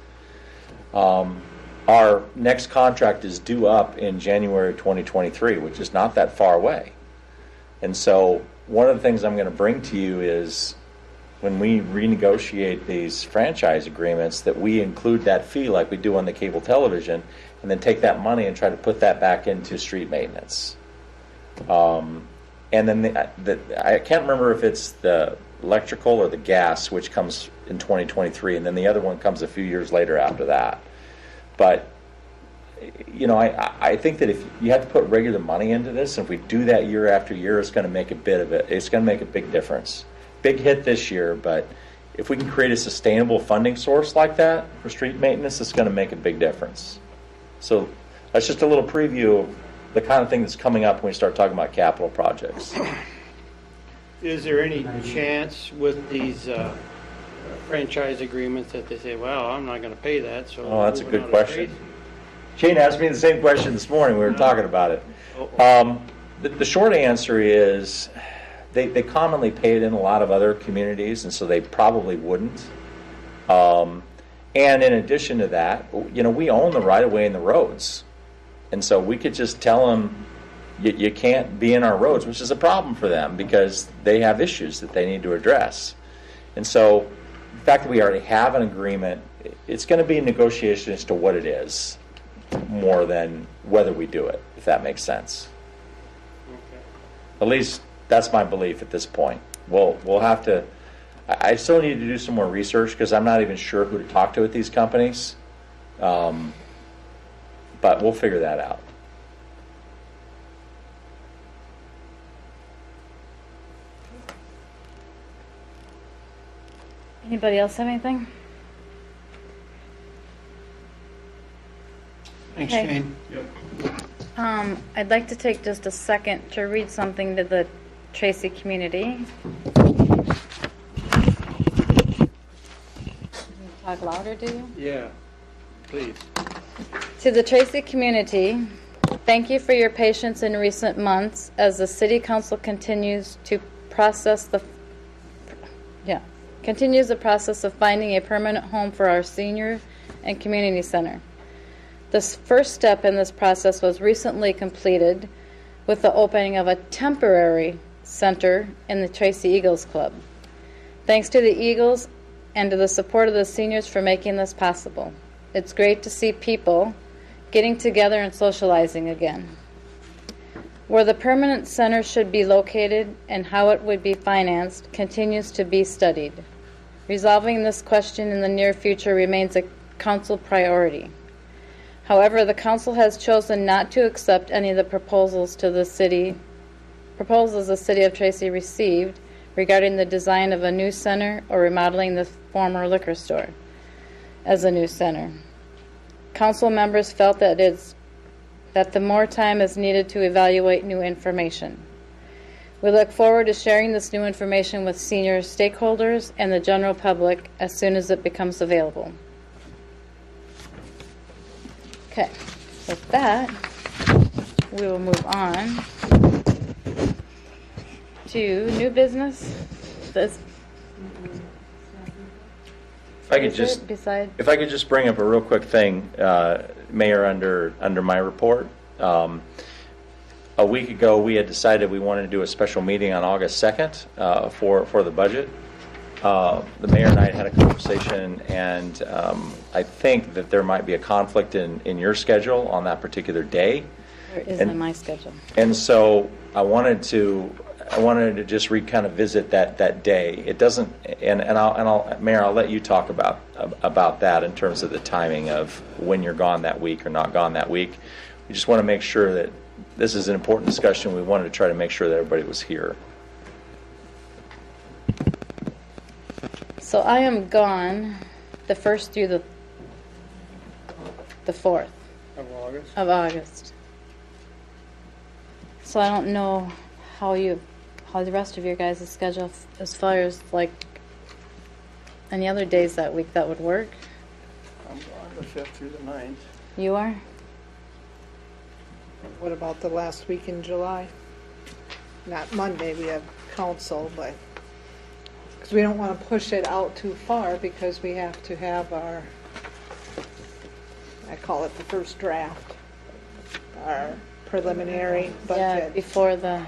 S2: Our next contract is due up in January 2023, which is not that far away. And so one of the things I'm going to bring to you is when we renegotiate these franchise agreements that we include that fee like we do on the cable television and then take that money and try to put that back into street maintenance. And then I can't remember if it's the electrical or the gas, which comes in 2023, and then the other one comes a few years later after that. But I think that if you have to put regular money into this, and if we do that year after year, it's going to make it's going to make a big difference. Big hit this year, but if we can create a sustainable funding source like that for street maintenance, it's going to make a big difference. So that's just a little preview of the kind of thing that's coming up when we start talking about capital projects.
S4: Is there any chance with these franchise agreements that they say, well, I'm not going to pay that? So
S2: oh, that's a good question. Shane asked me the same question this morning. We were talking about it. The short answer is they commonly pay it in a lot of other communities, and so they probably wouldn't. And in addition to that, we own the right-of-way and the roads. And so we could just tell them, you can't be in our roads, which is a problem for them because they have issues that they need to address. And so the fact that we already have an agreement, it's going to be a negotiation as to what it is more than whether we do it, if that makes sense.
S4: Okay.
S2: At least that's my belief at this point. We'll have to. I still need to do some more research because I'm not even sure who to talk to at these companies. But we'll figure that out.
S6: Anybody else have anything?
S4: Thanks,
S6: Okay.
S4: Shane.
S6: I'd like to take just a second to read something to the Tracy community. Talk louder, do you?
S4: Yeah, please.
S6: To the Tracy community, thank you for your patience in recent months as the City Council continues the process of finding a permanent home for our senior and community center. The first step in this process was recently completed with the opening of a temporary center in the Tracy Eagles Club. Thanks to the Eagles and to the support of the seniors for making this possible. It's great to see people getting together and socializing again. Where the permanent center should be located and how it would be financed continues to be studied. Resolving this question in the near future remains a council priority. However, the council has chosen not to accept any of the proposals the city of Tracy received regarding the design of a new center or remodeling the former liquor store as a new center. Council members felt that the more time is needed to evaluate new information. We look forward to sharing this new information with senior stakeholders and the general public as soon as it becomes available. Okay, with that, we will move on to new business. This,
S2: If I could
S6: is
S2: just,
S6: it beside,
S2: if I could just bring up a real quick thing, Mayor, under my report. A week ago, we had decided we wanted to do a special meeting on August 2nd for the budget. The mayor and I had a conversation, and I think that there might be a conflict in your schedule on that particular day.
S6: there is in my schedule.
S2: And so I wanted to just kind of visit that day. It doesn't, and I'll Mayor, I'll let you talk about that in terms of the timing of when you're gone that week or not gone that week. We just want to make sure that this is an important discussion. We wanted to try to make sure that everybody was here.
S6: So I am gone the 1st through the 4th
S4: Of August.
S6: of August. So I don't know how the rest of your guys' schedule as far as like any other days that week that would work.
S4: I'm gone the 5th through the 9th.
S6: You are?
S5: What about the last week in July? Not Monday, we have council, but, because we don't want to push it out too far because we have to have our, I call it the first draft, our preliminary
S6: Yeah,
S5: budget.
S6: before the.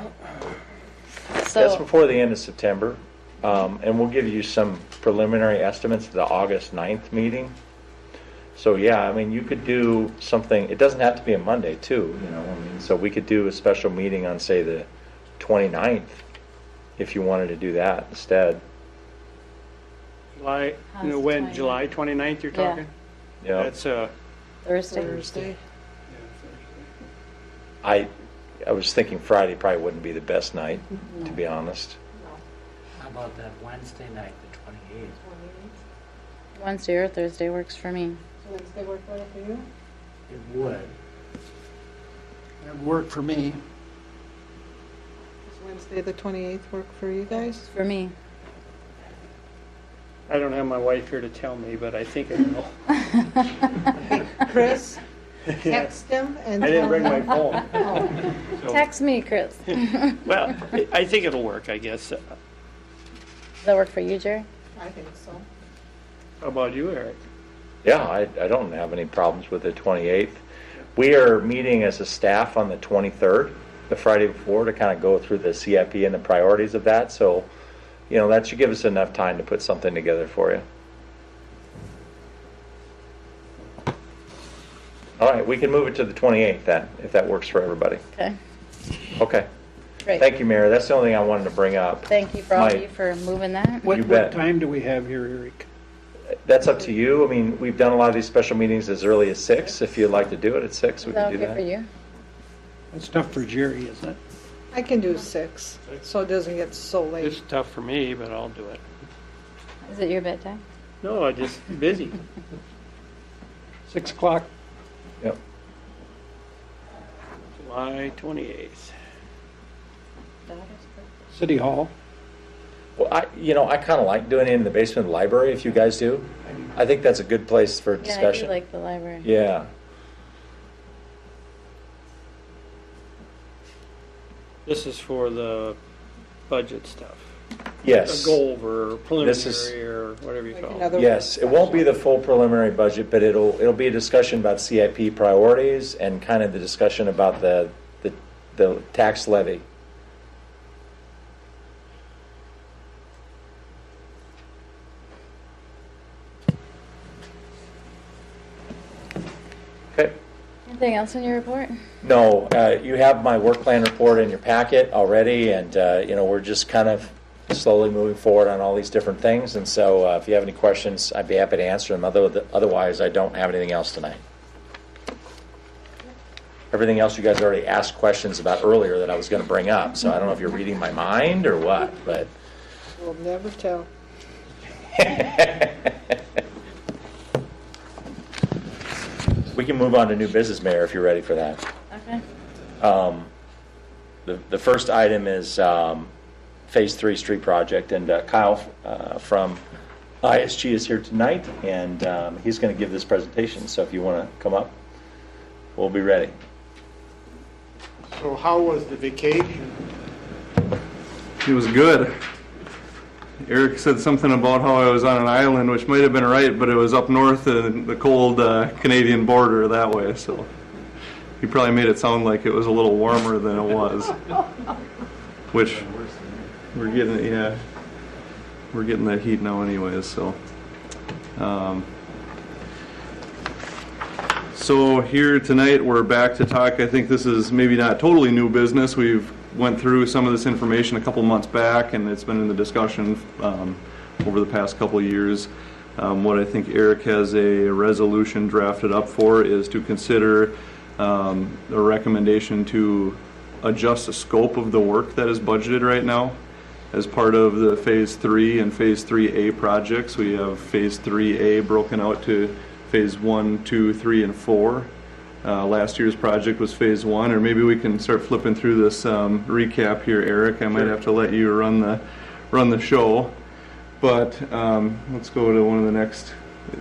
S2: That's
S6: So
S2: before the end of September, and we'll give you some preliminary estimates at the August 9th meeting. So yeah, I mean, you could do something, it doesn't have to be a Monday too, I mean, so we could do a special meeting on, say, the 29th, if you wanted to do that instead.
S4: July,
S6: How's the
S4: when,
S6: 29th?
S4: July 29th you're
S6: Yeah.
S4: talking?
S2: Yeah,
S4: That's,
S6: Thursday.
S2: I was thinking Friday probably wouldn't be the best night, to be honest.
S8: How about that Wednesday night, the 28th?
S6: Wednesday or Thursday works for me.
S5: Wednesday work well for you?
S8: It would.
S10: That worked for me.
S5: Does Wednesday the 28th work for you guys?
S6: For me.
S4: I don't have my wife here to tell me, but I think it will.
S5: Chris, text him and
S4: I didn't
S5: tell
S4: bring my
S5: him.
S4: phone.
S5: Oh,
S4: So-
S6: Text me, Chris. Does
S4: Well, I think it'll work, I guess.
S6: that work for you, Jerry?
S5: I think so.
S4: How about you, Eric?
S2: Yeah, I don't have any problems with the 28th. We are meeting as a staff on the 23rd, the Friday before, to kind of go through the CIP and the priorities of that. So, that should give us enough time to put something together for you. All right, we can move it to the 28th then, if that works for everybody.
S6: Okay.
S2: Okay.
S6: Great.
S2: Thank you, Mayor. That's the only thing I wanted to bring up.
S6: Thank you for all of
S2: My-
S6: you for moving that.
S10: What,
S2: You
S10: what
S2: bet.
S10: time do we have here, Eric?
S2: That's up to you. I mean, we've done a lot of these special meetings as early as 6. If you'd like to do it at 6, we
S6: Is that
S2: can do
S6: okay for
S2: that.
S6: you?
S10: That's tough for Jerry, isn't it?
S5: I can do 6, so it doesn't get so late.
S4: It's tough for me, but I'll do it.
S6: Is it your bedtime?
S4: No, I'm just busy.
S10: 6 o'clock.
S2: Yep.
S4: July 28th.
S10: City Hall.
S2: Well, I kind of like doing it in the basement of the library, if you guys do. I think that's a good place for
S6: Yeah, I do
S2: discussion.
S6: like the library.
S2: Yeah.
S4: This is for the budget stuff.
S2: Yes.
S4: A goal over
S2: This is-
S4: preliminary or whatever you
S5: Like
S4: call it.
S5: another-
S2: Yes, it won't be the full preliminary budget, but it'll be a discussion about CIP priorities and kind of the discussion about the tax levy. Okay.
S6: Anything else in your report?
S2: No, you have my work plan report in your packet already, and we're just kind of slowly moving forward on all these different things. And so if you have any questions, I'd be happy to answer them. Otherwise, I don't have anything else tonight. Everything else you guys already asked questions about earlier that I was going to bring up. So I don't know if you're reading my mind or what, but...
S5: We'll never tell.
S2: We can move on to new business, Mayor, if you're ready for that.
S6: Okay.
S2: The first item is Phase 3 street project, and Kyle from ISG is here tonight, and he's going to give this presentation. So if you want to come up, we'll be ready.
S4: So how was the vacation?
S12: It was good. Eric said something about how I was on an island, which might have been right, but it was up north in the cold Canadian border that way, so he probably made it sound like it was a little warmer than it was. Which we're getting, yeah, we're getting that heat now anyways, so. So here tonight we're back to talk. I think this is maybe not totally new business. We've went through some of this information a couple months back, and it's been in the discussion over the past couple of years. What I think Eric has a resolution drafted up for is to consider a recommendation to adjust the scope of the work that is budgeted right now. As part of the Phase 3 and Phase 3A projects, we have Phase 3A broken out to Phase 1, 2, 3, and 4. Last year's project was Phase 1, or maybe we can start flipping through this recap here, Eric. I might have to let you run the show, but let's go to one of the next.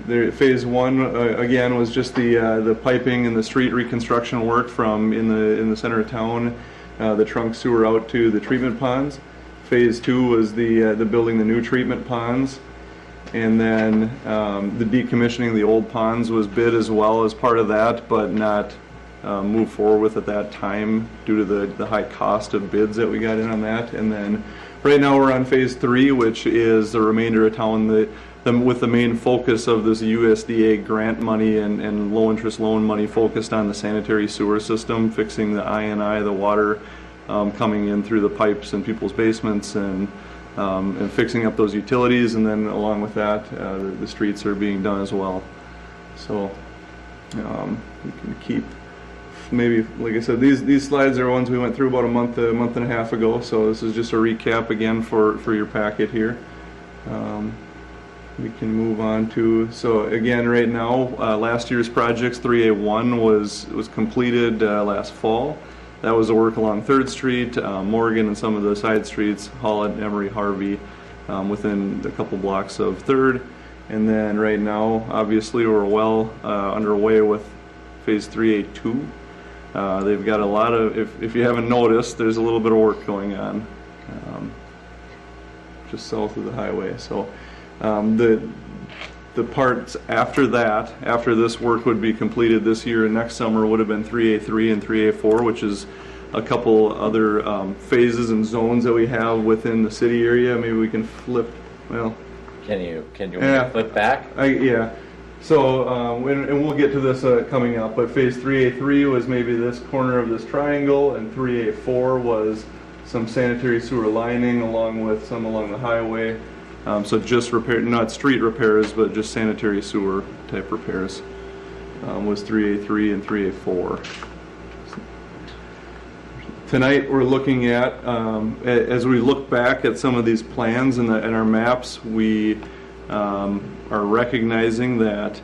S12: Phase 1 again was just the piping and the street reconstruction work from in the center of town, the trunk sewer out to the treatment ponds. Phase 2 was the building the new treatment ponds. And then the decommissioning of the old ponds was bid as well as part of that, but not moved forward with at that time due to the high cost of bids that we got in on that. And then right now we're on Phase 3, which is the remainder of town with the main focus of this USDA grant money and low interest loan money focused on the sanitary sewer system, fixing the I&I, the water coming in through the pipes in people's basements, and fixing up those utilities, and then along with that, the streets are being done as well. So we can keep, maybe, like I said, these slides are ones we went through about a month and a half ago, so this is just a recap again for your packet here. We can move on to, so again, right now, last year's projects, 3A1 was completed last fall. That was the work along 3rd Street, Morgan, and some of the side streets, Holland, Emery, Harvey, within a couple blocks of 3rd. And then right now, obviously, we're well underway with Phase 3A2. They've got a lot of, if you haven't noticed, there's a little bit of work going on just south of the highway. So the parts after that, after this work would be completed this year and next summer, would have been 3A3 and 3A4, which is a couple other phases and zones that we have within the city area. Maybe we can flip, well.
S2: Can you flip back?
S12: Yeah. So, and we'll get to this coming up, but Phase 3A3 was maybe this corner of this triangle, and 3A4 was some sanitary sewer lining along with some along the highway. So just repair, not street repairs, but just sanitary sewer type repairs was 3A3 and 3A4. Tonight we're looking at, as we look back at some of these plans and our maps, we are recognizing that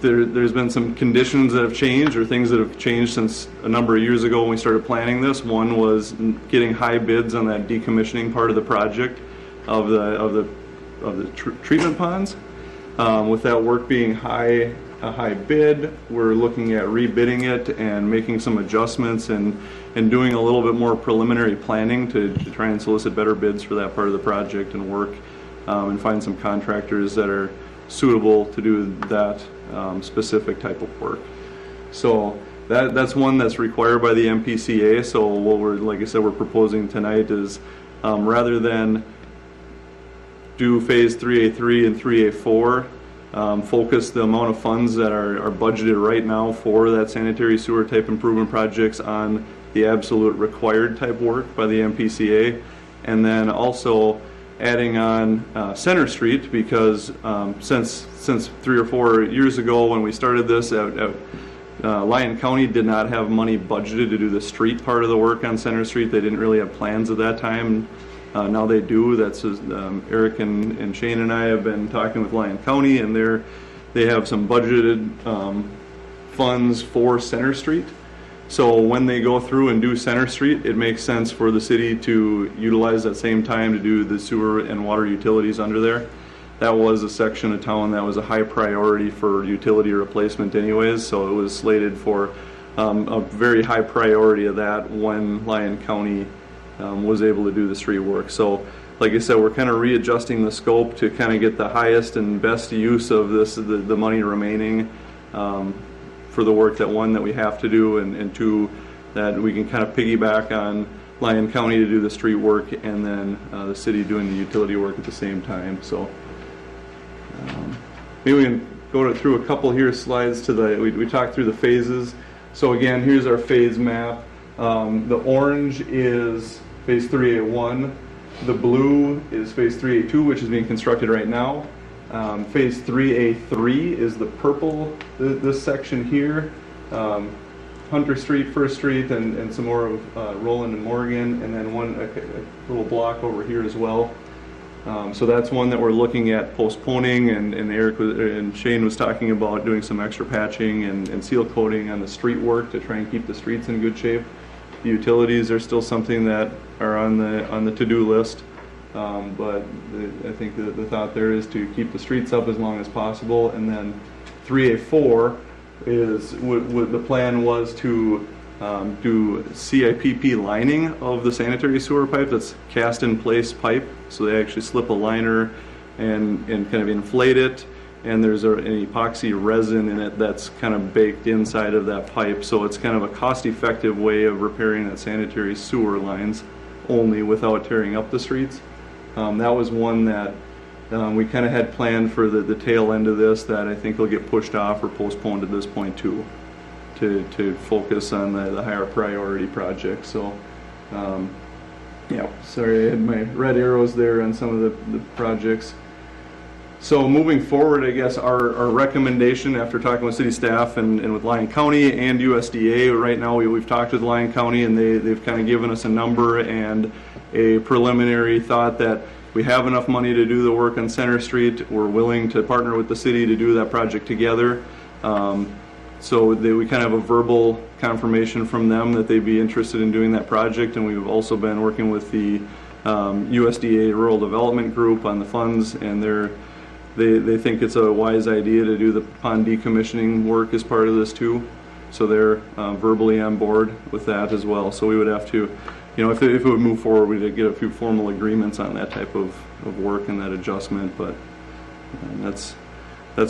S12: there's been some conditions that have changed, or things that have changed since a number of years ago when we started planning this. One was getting high bids on that decommissioning part of the project of the treatment ponds. With that work being a high bid, we're looking at rebidding it and making some adjustments and doing a little bit more preliminary planning to try and solicit better bids for that part of the project and work and find some contractors that are suitable to do that specific type of work. So that's one that's required by the MPCA. So what we're, like I said, we're proposing tonight is rather than do Phase 3A3 and 3A4, focus the amount of funds that are budgeted right now for that sanitary sewer type improvement projects on the absolute required type work by the MPCA, and then also adding on Center Street, because since 3 or 4 years ago when we started this, Lyon County did not have money budgeted to do the street part of the work on Center Street. They didn't really have plans at that time. Now they do. That's Eric and Shane and I have been talking with Lyon County, and they have some budgeted funds for Center Street. So when they go through and do Center Street, it makes sense for the city to utilize that same time to do the sewer and water utilities under there. That was a section of town that was a high priority for utility replacement anyways, so it was slated for a very high priority of that when Lyon County was able to do the street work. So like I said, we're kind of readjusting the scope to kind of get the highest and best use of the money remaining for the work that, one, that we have to do, and two, that we can kind of piggyback on Lyon County to do the street work, and then the city doing the utility work at the same time. So maybe we can go through a couple here slides to we talked through the phases. So again, here's our phase map. The orange is phase 3A1. The blue is phase 3A2, which is being constructed right now. Phase 3A3 is the purple, this section here. Hunter Street, First Street, and some more of Roland and Morgan, and then a little block over here as well. So that's one that we're looking at postponing, and Eric and Shane was talking about doing some extra patching and seal coating on the street work to try and keep the streets in good shape. The utilities are still something that are on the to-do list, but I think the thought there is to keep the streets up as long as possible. And then 3A4 is what the plan was to do CIPP lining of the sanitary sewer pipe. That's cast in place pipe, so they actually slip a liner and kind of inflate it, and there's an epoxy resin in it that's kind of baked inside of that pipe, so it's kind of a cost-effective way of repairing that sanitary sewer lines only without tearing up the streets. That was one that we kind of had planned for the tail end of this, that I think will get pushed off or postponed at this point too, to focus on the higher priority projects. So yeah, sorry, I had my red arrows there on some of the projects. So moving forward, I guess our recommendation after talking with city staff and with Lyon County and USDA, right now we've talked with Lyon County, and they've kind of given us a number and a preliminary thought that we have enough money to do the work on Center Street. We're willing to partner with the city to do that project together. So we kind of have a verbal confirmation from them that they'd be interested in doing that project, and we've also been working with the USDA Rural Development Group on the funds, and they think it's a wise idea to do the pond decommissioning work as part of this too. So they're verbally on board with that as well. So we would have to, if it would move forward, we'd get a few formal agreements on that type of work and that adjustment. But that's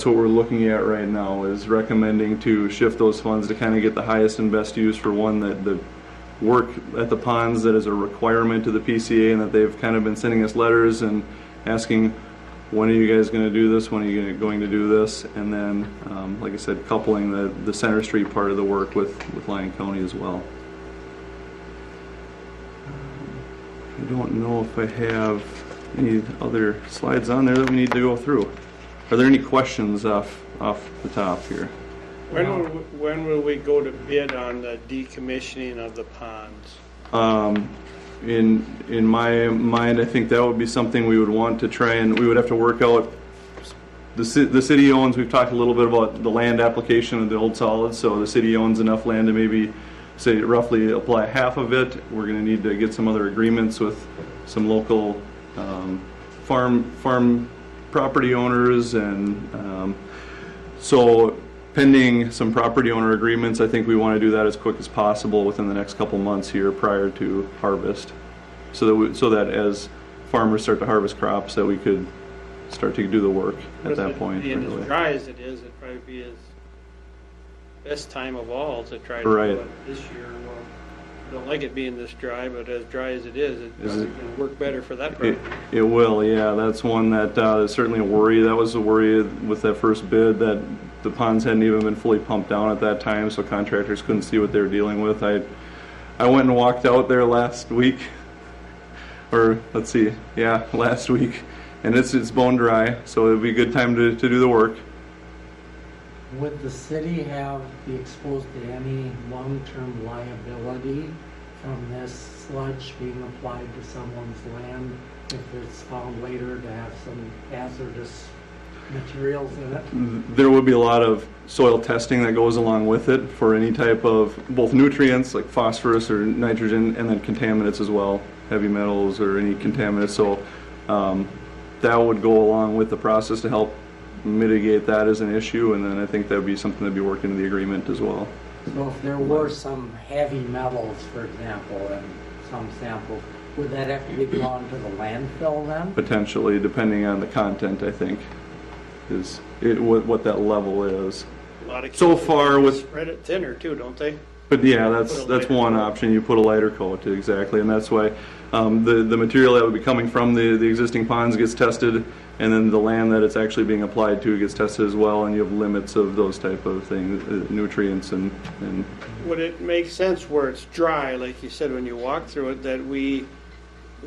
S12: what we're looking at right now, is recommending to shift those funds to kind of get the highest and best use for one, that the work at the ponds that is a requirement to the PCA, and that they've kind of been sending us letters and asking, when are you guys going to do this? When are you going to do this? And then, like I said, coupling the Center Street part of the work with Lyon County as well. I don't know if I have any other slides on there that we need to go through. Are there any questions off the top here?
S4: When will we go to bid on the decommissioning of the ponds?
S12: In my mind, I think that would be something we would want to try, and we would have to work out. The city owns, we've talked a little bit about the land application of the old solids, so the city owns enough land to maybe say roughly apply half of it. We're going to need to get some other agreements with some local farm property owners, and so pending some property owner agreements, I think we want to do that as quick as possible within the next couple months here prior to harvest, so that as farmers start to harvest crops, that we could start to do the work at that point.
S4: Being as dry as it is, it'd probably be his best time of all to try to
S12: right.
S4: do it this year. Well, I don't like it being this dry, but as dry as it is, it's going to work better for that project.
S12: It will, yeah. That's one that is certainly a worry. That was a worry with that first bid, that the ponds hadn't even been fully pumped down at that time, so contractors couldn't see what they were dealing with. I went and walked out there last week, or let's see, yeah, last week. And it's bone dry, so it'd be a good time to do the work.
S8: Would the city be exposed to any long-term liability from this sludge being applied to someone's land if it's found later to have some hazardous materials in it?
S12: There would be a lot of soil testing that goes along with it for any type of both nutrients like phosphorus or nitrogen, and then contaminants as well, heavy metals or any contaminants. So that would go along with the process to help mitigate that as an issue, and then I think that would be something that would be worked into the agreement as well.
S8: So if there were some heavy metals, for example, in some samples, would that have to be gone to the landfill then?
S12: Potentially, depending on the content, I think, is what that level is.
S4: A lot of
S12: So
S4: kids
S12: far with,
S4: spread it thinner too, don't they?
S12: but yeah, that's
S4: Put a lighter
S12: one
S4: coat.
S12: option. You put a lighter coat, exactly, and that's why the material that would be coming from the existing ponds gets tested, and then the land that it's actually being applied to gets tested as well, and you have limits of those type of things, nutrients and.
S4: Would it make sense where it's dry, like you said when you walk through it, that we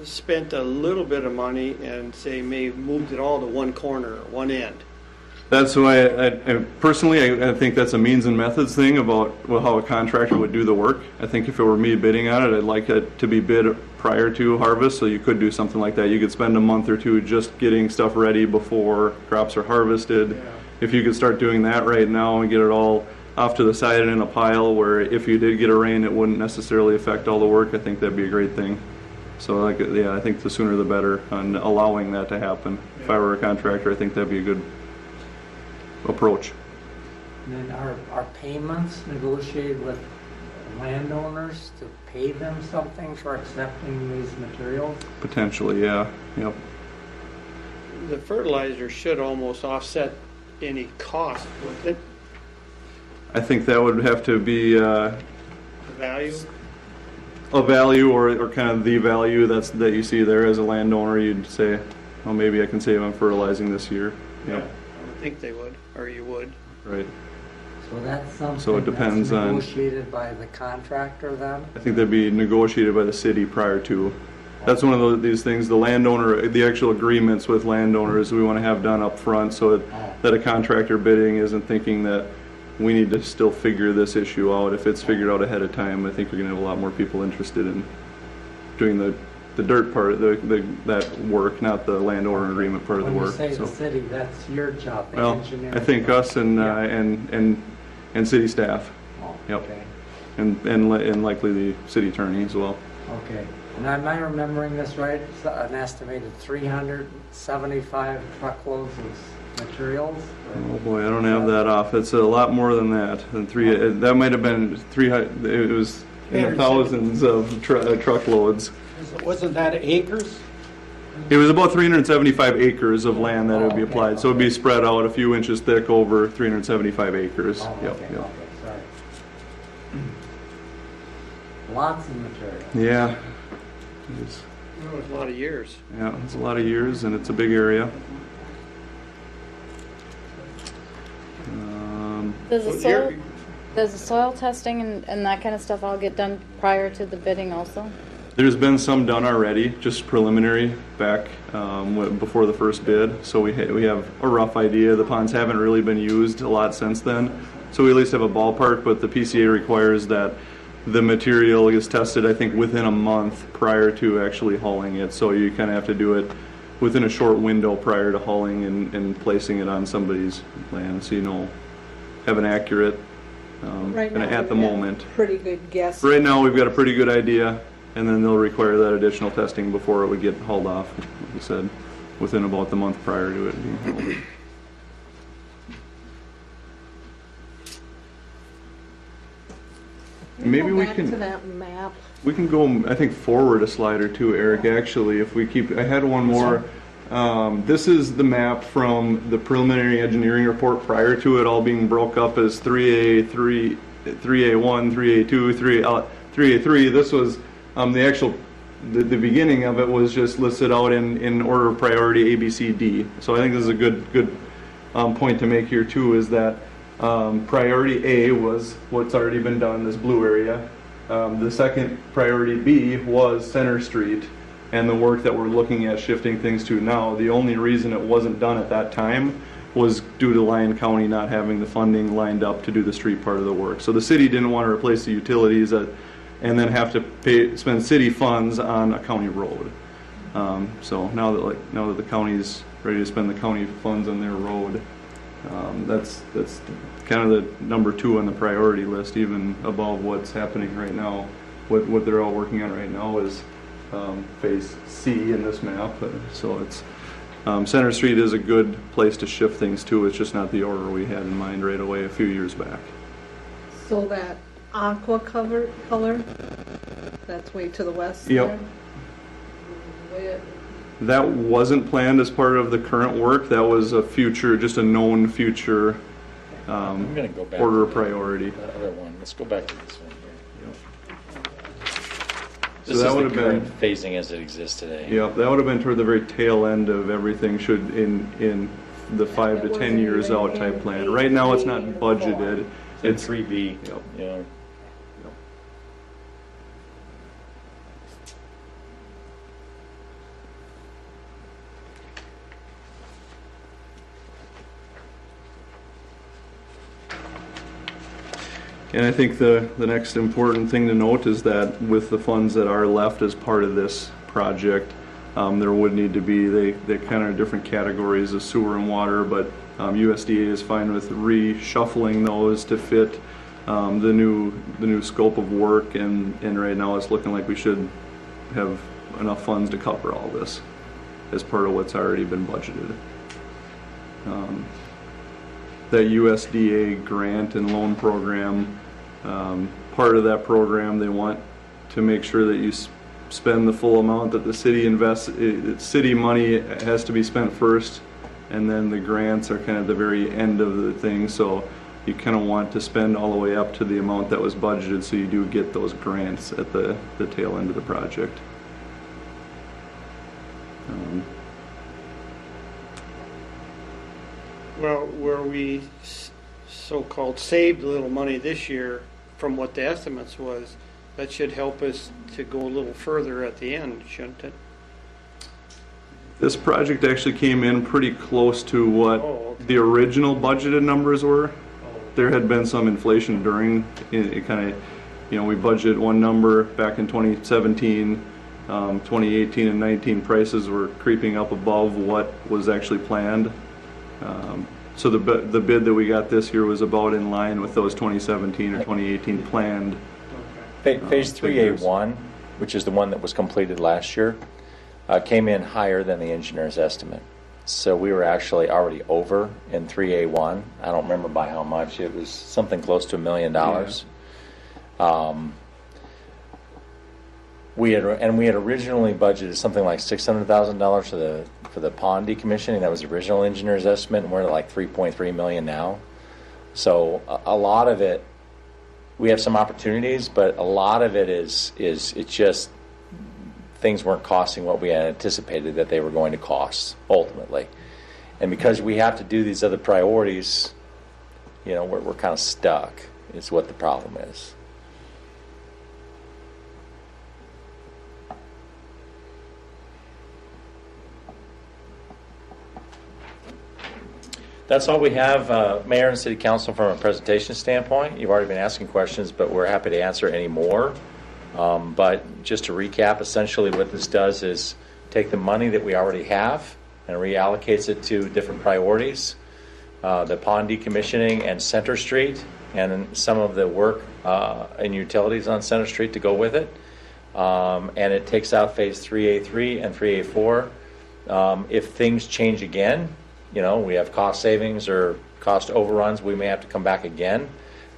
S4: spent a little bit of money and say maybe moved it all to one corner or one end?
S12: That's why I personally, I think that's a means and methods thing about how a contractor would do the work. I think if it were me bidding on it, I'd like it to be bid prior to harvest, so you could do something like that. You could spend a month or two just getting stuff ready before crops are harvested.
S4: Yeah.
S12: If you could start doing that right now and get it all off to the side and in a pile where if you did get a rain, it wouldn't necessarily affect all the work, I think that'd be a great thing. So yeah, I think the sooner the better on allowing that to happen. If I were a contractor, I think that'd be a good approach.
S8: And then are payments negotiated with landowners to pay them something for accepting these materials?
S12: Potentially, yeah. Yep.
S4: The fertilizer should almost offset any cost, wouldn't it?
S12: I think that would have to be
S4: The value?
S12: a value or kind of the value that you see there as a landowner. You'd say, well, maybe I can save on fertilizing this year.
S4: Yeah,
S12: Yep.
S4: I would think they would, or you would.
S12: Right.
S8: So that's something
S12: So it depends
S8: that's
S12: on-
S8: negotiated by the contractor then?
S12: I think that'd be negotiated by the city prior to. That's one of these things, the landowner, the actual agreements with landowners we want to have done up front so that a contractor bidding isn't thinking that we need to still figure this issue out. If it's figured out ahead of time, I think you're going to have a lot more people interested in doing the dirt part, that work, not the landowner agreement part of the
S8: When you
S12: work.
S8: say
S12: So,
S8: the city, that's your job, the
S12: well,
S8: engineering.
S12: I think us and city staff,
S8: Oh,
S12: yep.
S8: okay.
S12: and likely the city attorney as well.
S8: Okay, and am I remembering this right? It's an estimated 375 truckloads of materials?
S12: Oh boy, I don't have that off. It's a lot more than that. That might have been 300. It was in the thousands of truckloads.
S10: Wasn't that acres?
S12: It was about 375 acres of land that would be
S8: Oh, okay,
S12: applied. So it'd be
S8: okay.
S12: spread out a few inches thick over 375 acres.
S8: Oh,
S12: Yep,
S8: okay,
S12: yep.
S8: okay, sorry. Lots of material.
S12: Yeah. It's,
S4: That was a lot of years.
S12: yeah, it's a lot of years and it's a big area.
S6: Does the
S4: Well,
S6: soil,
S4: you're-
S6: does the soil testing and that kind of stuff all get done prior to the bidding also?
S12: There's been some done already, just preliminary back before the first bid. So we have a rough idea. The ponds haven't really been used a lot since then. So we at least have a ballpark, but the PCA requires that the material is tested, I think, within a month prior to actually hauling it. So you kind of have to do it within a short window prior to hauling and placing it on somebody's land. So have an accurate,
S5: Right
S12: kinda
S5: now,
S12: at the
S5: we have
S12: moment.
S5: Pretty good guess.
S12: Right now, we've got a pretty good idea, and then they'll require that additional testing before it would get hauled off, like you said, within about the month prior to it being hauled. Maybe we
S5: Go back to
S12: can,
S5: that map.
S12: we can go, I think, forward a slide or two, Eric, actually, if we keep, I had one more. This is the map from the preliminary engineering report prior to it all being broke up as 3A, 3A1, 3A2, 3A3. This was the actual, the beginning of it was just listed out in order of priority A, B, C, D. So I think this is a good point to make here too, is that priority A was what's already been done, this blue area. The second priority B was Center Street. and the work that we're looking at shifting things to now. The only reason it wasn't done at that time was due to Lyon County not having the funding lined up to do the street part of the work. So the city didn't want to replace the utilities and then have to spend city funds on a county road. So now that the county's ready to spend the county funds on their road, that's kind of the number 2 on the priority list, even above what's happening right now. What they're all working on right now is phase C in this map. So it's Center Street is a good place to shift things to. It's just not the order we had in mind right away a few years back.
S5: So that aqua color, that's way to the west
S12: Yep.
S5: there?
S12: That wasn't planned as part of the current work. That was just a known future
S2: I'm going to go back
S12: order
S2: to
S12: of priority.
S2: the other one. Let's go back to this one here.
S12: So
S2: This
S12: that
S2: is
S12: would
S2: the
S12: have
S2: current
S12: been,
S2: phasing as it exists today.
S12: yeah, that would have been toward the very tail end of everything in the 5 to 10 years out type plan. Right now, it's not budgeted.
S2: It's 3B.
S12: Yep.
S2: You know.
S12: And I think the next important thing to note is that with the funds that are left as part of this project, there would need to be, they kind of different categories of sewer and water, but USDA is fine with reshuffling those to fit the new scope of work, and right now it's looking like we should have enough funds to cover all this as part of what's already been budgeted. That USDA grant and loan program, part of that program, they want to make sure that you spend the full amount that the city invests. City money has to be spent first, and then the grants are kind of the very end of the thing. So you kind of want to spend all the way up to the amount that was budgeted, so you do get those grants at the tail end of the project.
S4: Well, where we so-called saved a little money this year from what the estimates was, that should help us to go a little further at the end, shouldn't it?
S12: This project actually came in pretty close to what
S4: Oh, okay.
S12: the original budgeted numbers were. There had been some inflation during it kind of, we budgeted one number back in 2017, 2018 and 19 prices were creeping up above what was actually planned. So the bid that we got this year was about in line with those 2017 or 2018 planned.
S2: Phase
S12: figures.
S2: 3A1, which is the one that was completed last year, came in higher than the engineer's estimate. So we were actually already over in 3A1. I don't remember by how much. It was something close to $1 million. We had originally budgeted something like $600,000 for the pond decommissioning. That was the original engineer's estimate, and we're at like $3.3 million now. So a lot of it, we have some opportunities, but a lot of it is it's just things weren't costing what we had anticipated that they were going to cost ultimately. And because we have to do these other priorities, we're kind of stuck. Is what the problem is. That's all we have, Mayor and City Council, from a presentation standpoint. You've already been asking questions, but we're happy to answer any more. But just to recap, essentially what this does is take the money that we already have and reallocates it to different priorities. The pond decommissioning and Center Street, and some of the work and utilities on Center Street to go with it. And it takes out phase 3A3 and 3A4. If things change again, we have cost savings or cost overruns, we may have to come back again.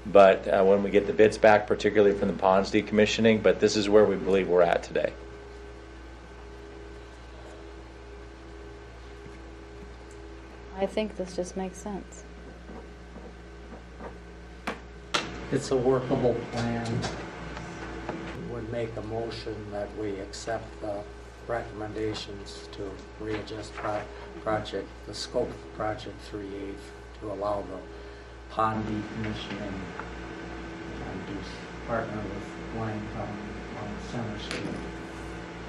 S2: But when we get the bids back, particularly from the ponds decommissioning, but this is where we believe we're at today.
S6: I think this just makes sense.
S8: It's a workable plan. Would make a motion that we accept the recommendations to readjust the scope of the project 3A to allow the pond decommissioning and do partner with Lyon County on Center Street.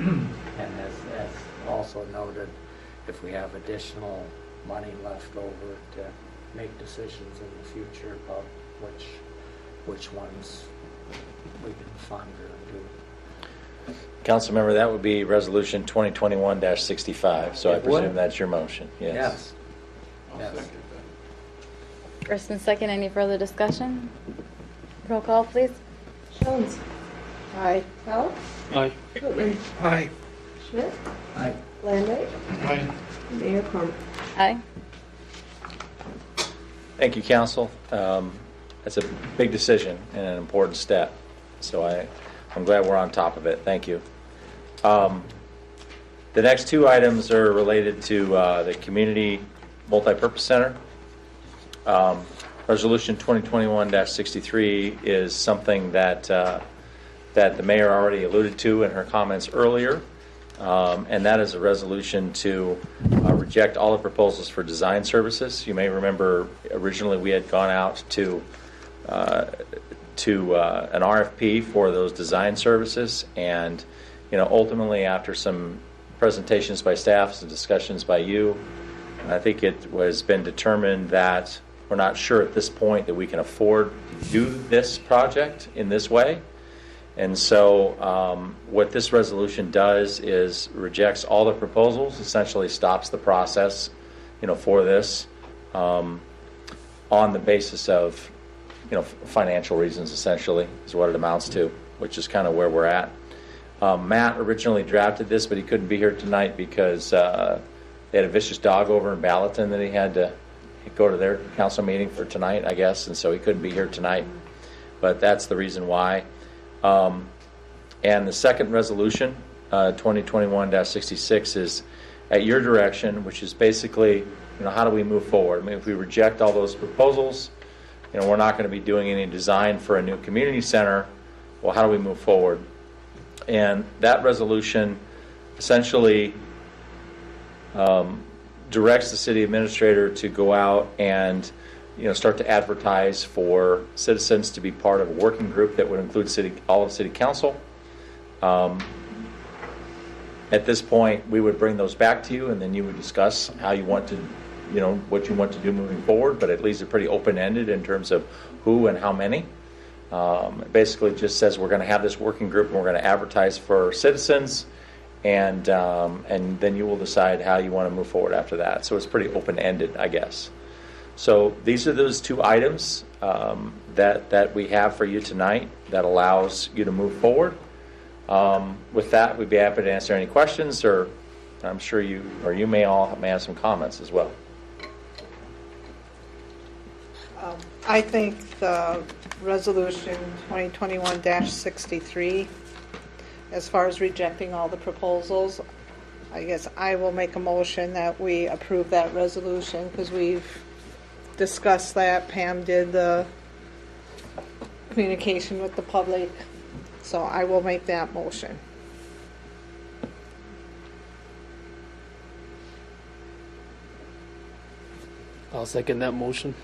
S8: And as also noted, if we have additional money left over to make decisions in the future about which ones we can fund or do.
S2: Councilmember, that would be Resolution 2021-65, so I
S8: It would?
S2: presume that's your motion, yes.
S8: Yes.
S6: First and second, any further discussion? Roll call, please.
S11: Jones.
S5: Aye.
S11: Powell.
S7: Aye.
S11: Whitman.
S10: Aye.
S11: Schmidt.
S8: Aye.
S11: Landry.
S10: Aye.
S11: Mayor Plummer.
S6: Aye.
S2: Thank you, council. That's a big decision and an important step, so I'm glad we're on top of it. Thank you. The next two items are related to the Community Multipurpose Center. Resolution 2021-63 is something that the mayor already alluded to in her comments earlier, and that is a resolution to reject all the proposals for design services. You may remember originally we had gone out to an RFP for those design services, and ultimately after some presentations by staff and discussions by you, I think it was been determined that we're not sure at this point that we can afford to do this project in this way. And so what this resolution does is rejects all the proposals, essentially stops the process, for this on the basis of, financial reasons, essentially, is what it amounts to, which is kind of where we're at. Matt originally drafted this, but he couldn't be here tonight because they had a vicious dog over in Ballatin that he had to go to their council meeting for tonight, I guess, and so he couldn't be here tonight. But that's the reason why. And the second resolution, 2021-66, is at your direction, which is basically, how do we move forward? I mean, if we reject all those proposals, we're not going to be doing any design for a new community center. Well, how do we move forward? And that resolution essentially directs the city administrator to go out and start to advertise for citizens to be part of a working group that would include all of city council. At this point, we would bring those back to you, and then you would discuss how you want to, what you want to do moving forward. But it leaves it pretty open-ended in terms of who and how many. It basically just says we're going to have this working group, and we're going to advertise for citizens, and then you will decide how you want to move forward after that. So it's pretty open-ended, I guess. So these are those two items that we have for you tonight that allows you to move forward. With that, we'd be happy to answer any questions, or I'm sure you may have some comments as well.
S5: I think the resolution 2021-63, as far as rejecting all the proposals, I guess I will make a motion that we approve that resolution because we've discussed that. Pam did the communication with the public, so I will make that motion.
S7: I'll second that motion.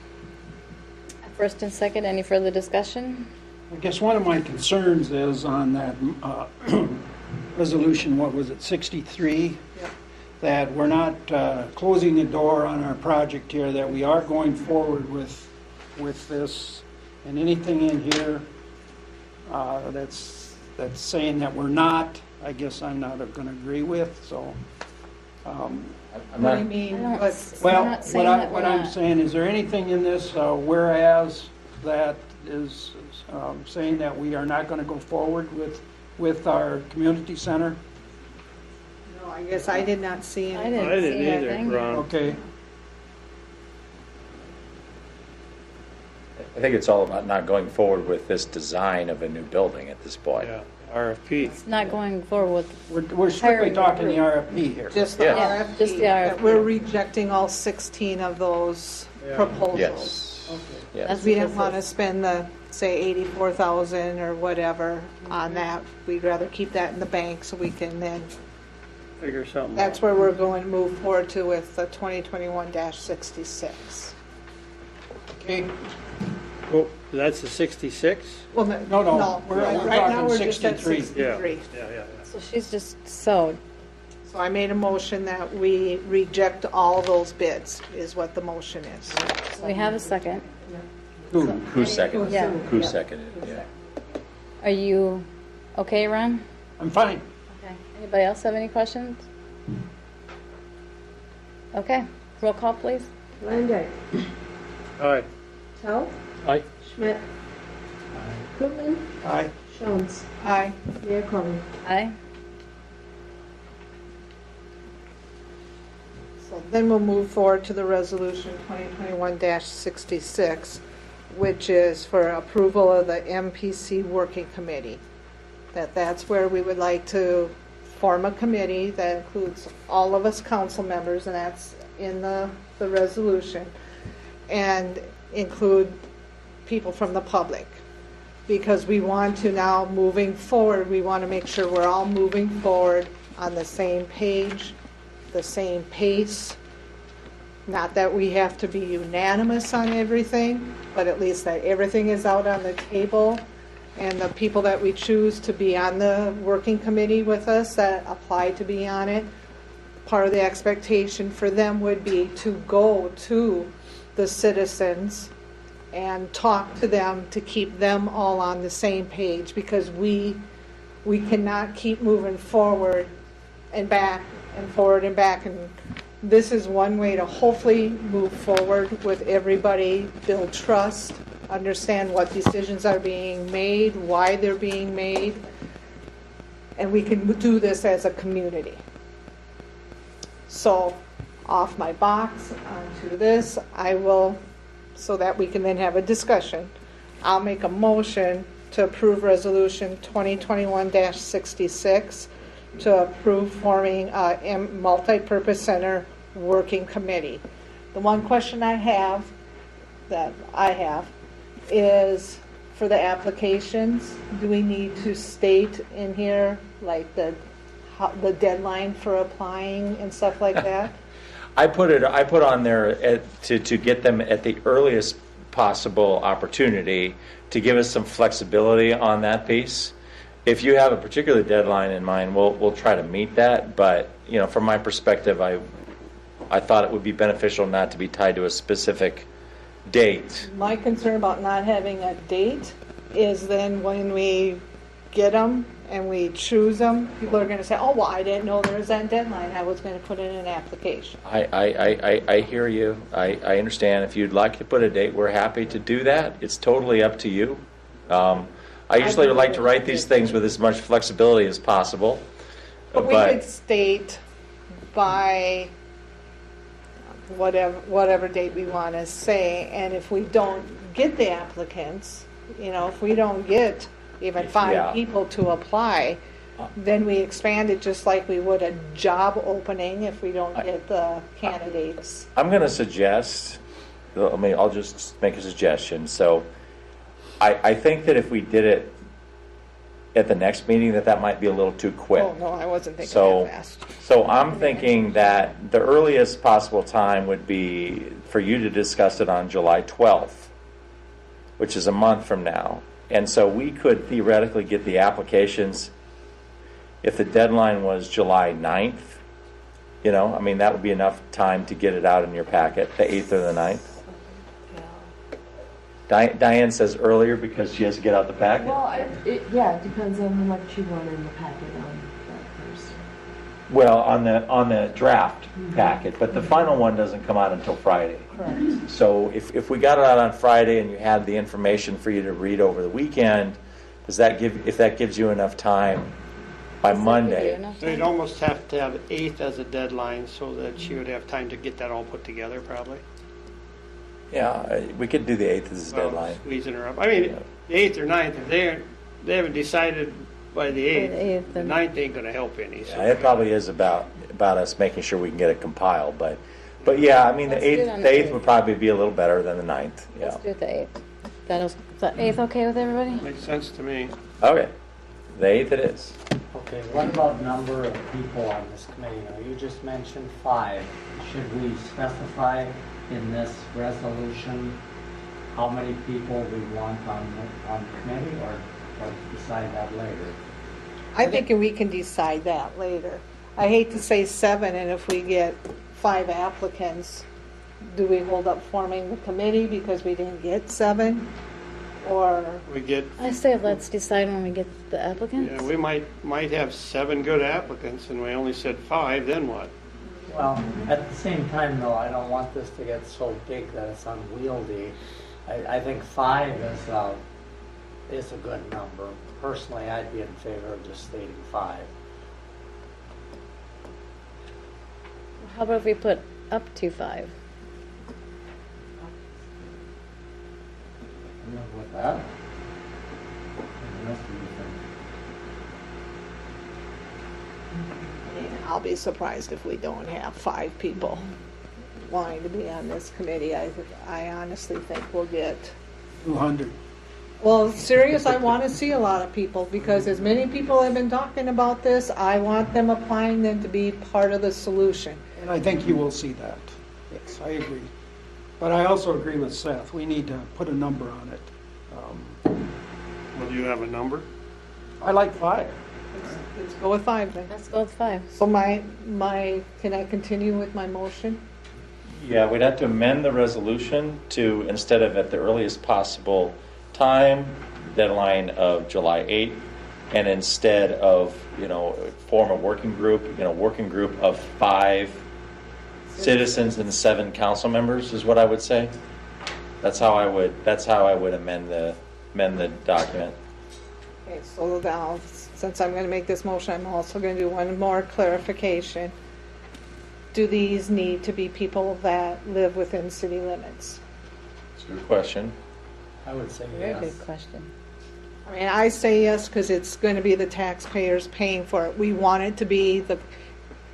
S6: First and second, any further discussion?
S10: I guess one of my concerns is on that resolution, what was it, 63?
S5: Yep.
S10: That we're not closing the door on our project here, that we are going forward with this, and anything in here that's saying that we're not, I guess I'm not going to agree with, so.
S5: What do you mean?
S6: I don't-
S5: What's-
S6: We're
S10: Well,
S6: not saying that we're
S10: what I'm
S6: not.
S10: saying, is there anything in this whereas that is saying that we are not going to go forward with our community center?
S5: No, I guess I did not see
S6: I
S5: anything.
S6: didn't
S4: I didn't
S6: see
S4: either,
S6: anything.
S4: Ron.
S10: Okay,
S2: I think it's all about not going forward with this design of a new building at this point.
S4: Yeah, RFP.
S6: It's not going forward with,
S10: we're strictly
S6: Hiring
S10: talking the
S6: group.
S10: RFP here.
S5: Just the
S2: Yes.
S5: RFP.
S6: Just the
S5: that
S6: RFP.
S5: We're rejecting all 16 of those proposals.
S2: Yes. Yes.
S6: that's
S5: We
S6: what
S5: didn't
S6: this
S5: want to
S6: is.
S5: spend the, say, 84,000 or whatever on that. We'd rather keep that in the bank so we can then,
S4: Figure something out.
S5: that's where we're going to move forward to with the 2021-66.
S10: Okay,
S4: Oh, that's the 66?
S5: Well,
S10: No,
S5: no, we're
S10: we're
S5: right now
S10: talking
S5: we're just at
S10: 63.
S5: 63.
S4: Yeah.
S5: So
S6: So she's just sewed.
S5: So I made a motion that we reject all those bids, is what the motion is.
S6: We have a second.
S2: Who seconded?
S6: Yeah.
S2: Who seconded? Yeah.
S6: Are you okay, Ron?
S10: I'm fine.
S6: Okay. Anybody else have any questions? Okay. Roll call, please.
S11: Landay,
S4: Aye.
S11: Tell,
S7: Aye.
S11: Schmidt, Krugman,
S4: Aye.
S11: Jones,
S5: Aye.
S11: Mayor Corbin.
S6: Aye.
S5: So then we'll move forward to the resolution 2021-66, which is for approval of the MPC Working Committee. That's where we would like to form a committee that includes all of us council members, and that's in the resolution, and include people from the public. Because we want to now, moving forward, we want to make sure we're all moving forward on the same page, the same pace. Not that we have to be unanimous on everything, but at least that everything is out on the table, and the people that we choose to be on the working committee with us that apply to be on it, part of the expectation for them would be to go to the citizens and talk to them to keep them all on the same page, because we cannot keep moving forward and back and forward and back. And this is one way to hopefully move forward with everybody, build trust, understand what decisions are being made, why they're being made, and we can do this as a community. So off my box onto this, I will, so that we can then have a discussion, I'll make a motion to approve resolution 2021-66 to approve forming a multi-purpose center working committee. The one question I have is for the applications, do we need to state in here like the deadline for applying and stuff like that?
S2: I put on there to get them at the earliest possible opportunity, to give us some flexibility on that piece. If you have a particular deadline in mind, we'll try to meet that. But from my perspective, I thought it would be beneficial not to be tied to a specific date.
S5: My concern about not having a date is then when we get them and we choose them, people are going to say, oh, well, I didn't know there was that deadline. I was going to put in an application.
S2: I hear you. I understand. If you'd like to put a date, we're happy to do that. It's totally up to you. I usually would like to write these things with as much flexibility as possible.
S5: But we could state by whatever date we want to say, and if we don't get the applicants, if we don't get even 5 people to apply, then we expand it just like we would a job opening if we don't get the candidates.
S2: I'm going to suggest, I'll just make a suggestion. So I think that if we did it at the next meeting, that might be a little too quick.
S5: Oh, no, I wasn't thinking that fast.
S2: So I'm thinking that the earliest possible time would be for you to discuss it on July 12th, which is a month from now. And so we could theoretically get the applications if the deadline was July 9th. That would be enough time to get it out in your packet, the 8th or the 9th. Diane says earlier because she has to get out the packet.
S11: Well, it depends on how much you want in the packet on that first.
S2: Well, on the draft packet, but the final one doesn't come out until Friday.
S11: Correct.
S2: So if we got it out on Friday and you had the information for you to read over the weekend, if that gives you enough time by Monday?
S4: So you'd almost have to have 8th as a deadline so that she would have time to get that all put together, probably.
S2: Yeah, we could do the 8th as a deadline.
S4: Squeezing her up. I mean, the 8th or 9th, if they haven't decided by the 8th, the 9th ain't going to help any. So.
S2: Yeah, it probably is about us making sure we can get it compiled, but yeah, the 8th would probably be a little better than the 9th. Yeah.
S6: Let's do it the 8th. Is the 8th okay with everybody?
S4: Makes sense to me.
S2: Okay, the 8th it is.
S8: Okay, what about number of people on this committee? Now, you just mentioned 5. Should we specify in this resolution how many people we want on the committee, or decide that later?
S5: I think we can decide that later. I hate to say 7, and if we get 5 applicants, do we hold up forming the committee because we didn't get 7? Or,
S4: We get,
S6: I say let's decide when we get the applicants.
S4: yeah, we might have 7 good applicants and we only said 5, then what?
S8: Well, at the same time, though, I don't want this to get so big that it's unwieldy. I think 5 is a good number. Personally, I'd be in favor of just stating 5.
S6: How about if we put up to 5?
S8: With that?
S5: I'll be surprised if we don't have 5 people wanting to be on this committee. I honestly think we'll get,
S10: 200.
S5: well, serious, I want to see a lot of people, because as many people have been talking about this, I want them applying then to be part of the solution.
S10: And I think you will see that. Yes, I agree. But I also agree with Seth. We need to put a number on it.
S4: Well, do you have a number?
S10: I like 5.
S5: Let's go with 5 then.
S6: Let's go with 5.
S5: So can I continue with my motion?
S2: Yeah, we'd have to amend the resolution to, instead of at the earliest possible time, deadline of July 8th, and instead of, form a working group, working group of 5 citizens and 7 council members is what I would say. That's how I would amend the document.
S5: Okay, so now, since I'm going to make this motion, I'm also going to do one more clarification. Do these need to be people that live within city limits?
S2: It's a good question.
S8: I would say
S6: Very
S8: yes.
S6: good question.
S5: I mean, I say yes because it's going to be the taxpayers paying for it. We want it to be the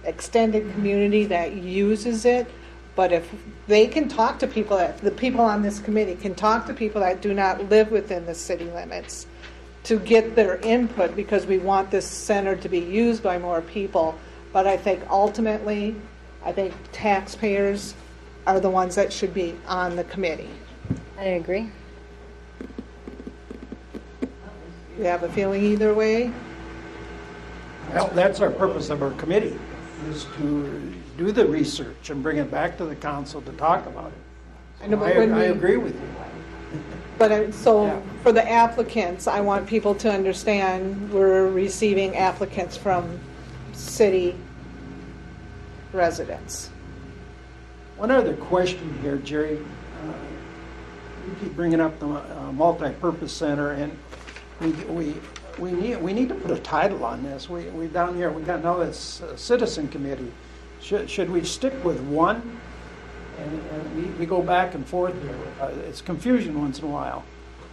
S5: extended community that uses it, but if they can talk to people, the people on this committee can talk to people that do not live within the city limits to get their input, because we want this center to be used by more people. But I think ultimately, taxpayers are the ones that should be on the committee.
S6: I agree.
S5: You have a feeling either way?
S10: Well, that's our purpose of our committee, is to do the research and bring it back to the council to talk about it.
S5: I know, but when
S10: I
S5: we-
S10: agree with you.
S5: But so
S10: Yeah.
S5: for the applicants, I want people to understand we're receiving applicants from city residents.
S10: One other question here, Jerry. You keep bringing up the multi-purpose center, and we need to put a title on this. We down here, we got now this citizen committee. Should we stick with one? And we go back and forth here. It's confusion once in a while.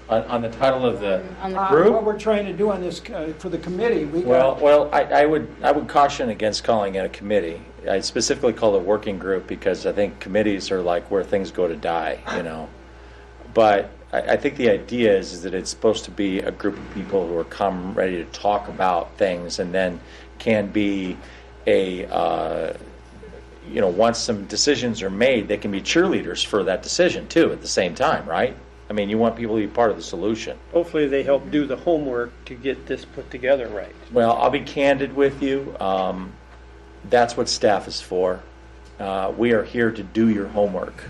S2: On the title of the
S6: On the
S10: What
S2: group?
S10: we're trying to do on this, for the committee, we got.
S2: Well, I would caution against calling it a committee. I specifically call it a working group because I think committees are like where things go to die, But I think the idea is that it's supposed to be a group of people who are come ready to talk about things, and then can be once some decisions are made, they can be cheerleaders for that decision too at the same time, right? I mean, you want people to be part of the solution.
S4: Hopefully they help do the homework to get this put together right.
S2: Well, I'll be candid with you. That's what staff is for. We are here to do your homework.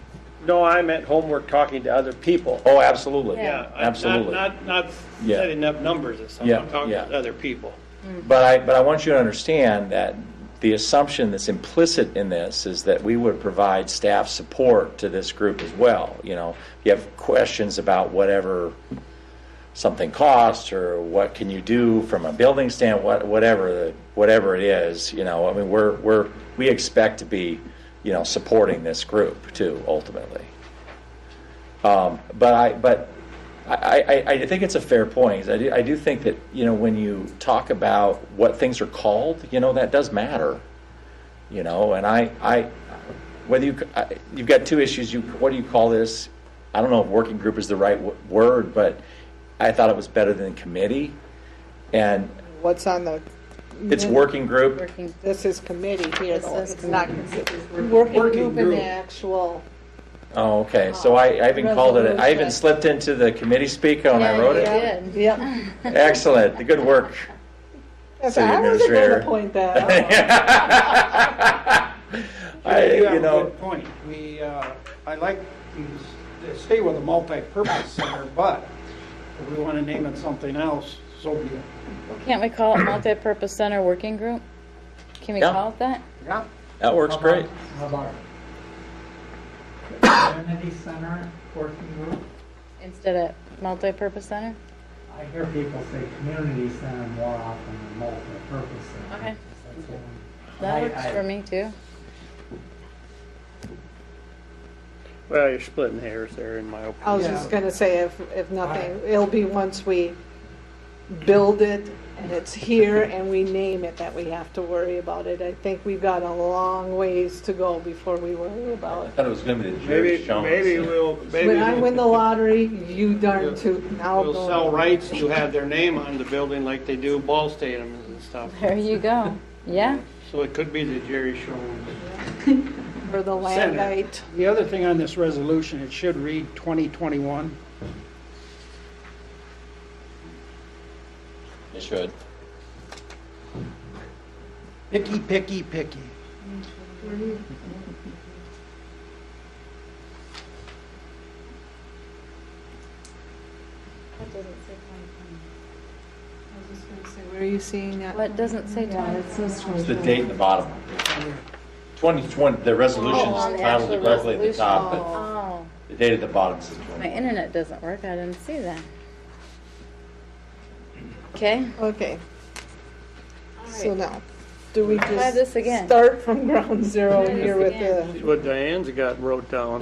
S4: No, I meant homework talking to other people.
S2: Oh, absolutely.
S6: Yeah.
S2: Absolutely.
S4: Not
S2: Yeah.
S4: setting up numbers and stuff.
S2: Yeah,
S4: I'm talking
S2: yeah.
S4: to other people.
S2: But I want you to understand that the assumption that's implicit in this is that we would provide staff support to this group as well. If you have questions about whatever something costs or what can you do from a building stand, whatever it is, I mean, we expect to be, supporting this group too, ultimately. But I think it's a fair point. I do think that, when you talk about what things are called, that does matter. And whether you've got 2 issues. What do you call this? I don't know if working group is the right word, but I thought it was better than committee. And
S5: What's on the?
S2: it's working group.
S6: Working.
S5: This is committee here,
S6: This
S5: though.
S6: is
S5: It's not
S6: committee.
S5: working
S10: Working
S5: group in
S10: group.
S5: the actual.
S2: Oh, okay. So I even called it. I even
S6: Resolution.
S2: slipped into the committee speak when I wrote it.
S6: Yeah, you did.
S5: Yep.
S2: Excellent. Good work. city
S5: I wasn't going to
S2: administrator.
S5: point that out.
S10: You have
S2: You
S10: a
S2: know,
S10: good point. I like to stay with a multi-purpose center, but if we want to name it something else, so be it.
S6: Can't we call it multi-purpose center working group? Can we
S2: Yeah.
S6: call it that?
S10: Yeah.
S2: that works great.
S8: How about community center working group?
S6: Instead of multi-purpose center?
S8: I hear people say community center more often than multi-purpose center.
S6: Okay.
S8: That's the one.
S6: That works for me too.
S4: Well, you're splitting hairs there, in my
S5: I
S4: opinion.
S5: was just going to say, if nothing, it'll be once we build it and it's here and we name it that we have to worry about it. I think we've got a long ways to go before we worry about
S2: I
S5: it.
S2: thought it was going to be the Jerry
S4: Maybe
S5: When I win the lottery, you darn tootin', I'll
S4: we'll
S5: go.
S4: sell rights to have their name on the building like they do ball stadiums and stuff.
S6: There you go. Yeah.
S4: So it could be the Jerry Show.
S5: For the
S4: Center.
S5: landite.
S10: The other thing on this resolution, it should read 2021.
S2: It should.
S10: Picky, picky, picky.
S5: I was just going to say, where are you seeing that?
S6: What doesn't say
S11: Yeah,
S6: 20?
S11: it says
S2: It's
S11: 20.
S2: the date in the bottom. 2020, the resolution's
S6: Oh, on the
S2: titled
S6: actual
S2: directly at the
S6: resolution.
S2: top, but
S6: Oh,
S2: the date at the bottom says
S6: my
S2: 20.
S6: internet doesn't work. I didn't see that. Okay.
S5: Okay. So now, do we
S6: Try this
S5: just
S6: again.
S5: start from ground zero
S6: Try this
S5: here with
S6: again.
S5: the,
S4: See what Diane's got wrote down.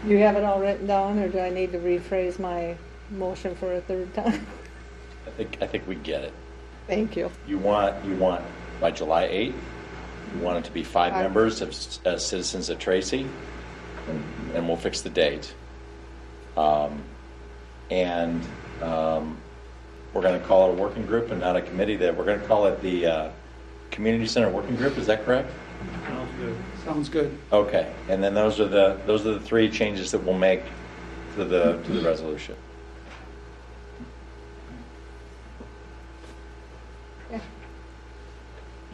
S5: you have it all written down, or do I need to rephrase my motion for a third time?
S2: I think we get it.
S5: Thank you.
S2: You want by July 8th, you want it to be 5
S5: Aye.
S2: members of citizens of Tracy, and we'll fix the date. We're going to call it a working group and not a committee. That we're going to call it the community center working group. Is that correct?
S4: Sounds good.
S10: Sounds good.
S2: Okay. And then those are the 3 changes that we'll make to the resolution.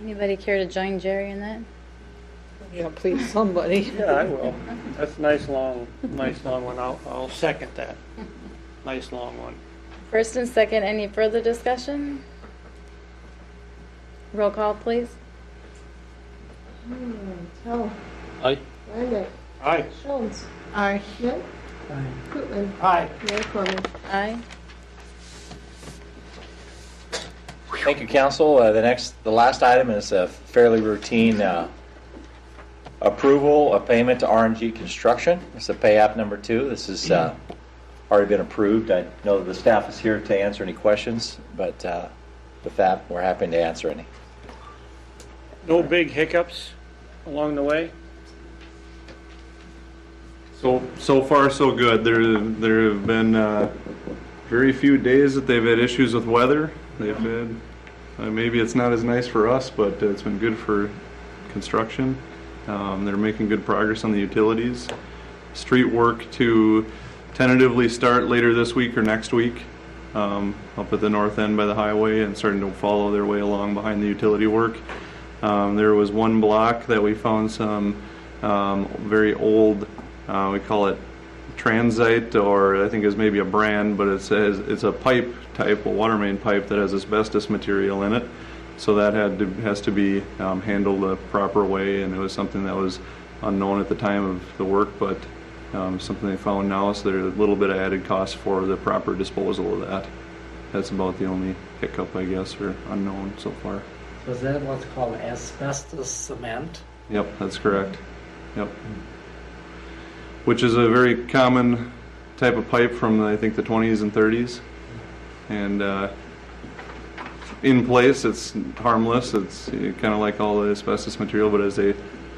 S6: Anybody care to join Jerry in that?
S5: Yeah, please, somebody.
S4: Yeah, I will. That's a nice long one. I'll second that. Nice long one.
S6: First and second, any further discussion? Roll call, please.
S11: Tell,
S4: Aye.
S11: Reindeck,
S4: Aye.
S11: Jones,
S5: Aye.
S11: Schmidt, Kootman,
S10: Aye.
S11: Mayor Corman.
S6: Aye.
S2: Thank you, council. The last item is a fairly routine approval of payment to RNG Construction. It's a pay app number 2. This has already been approved. I know that the staff is here to answer any questions, but with that, we're happy to answer any.
S4: No big hiccups along the way?
S12: So far, so good. There have been very few days that they've had issues with weather. They've had, maybe it's not as nice for us, but it's been good for construction. They're making good progress on the utilities. Street work to tentatively start later this week or next week up at the north end by the highway, and starting to follow their way along behind the utility work. There was one block that we found some very old, we call it transite, or I think is maybe a brand, but it says it's a pipe type, a water main pipe that has asbestos material in it. So that has to be handled the proper way, and it was something that was unknown at the time of the work, but something they found now, so there's a little bit of added cost for the proper disposal of that. That's about the only hiccup, I guess, or unknown so far.
S8: So is that what's called asbestos cement?
S12: Yep, that's correct. Yep. Which is a very common type of pipe from, I think, the 20s and 30s. And in place, it's harmless. It's kind of like all the asbestos material, but as they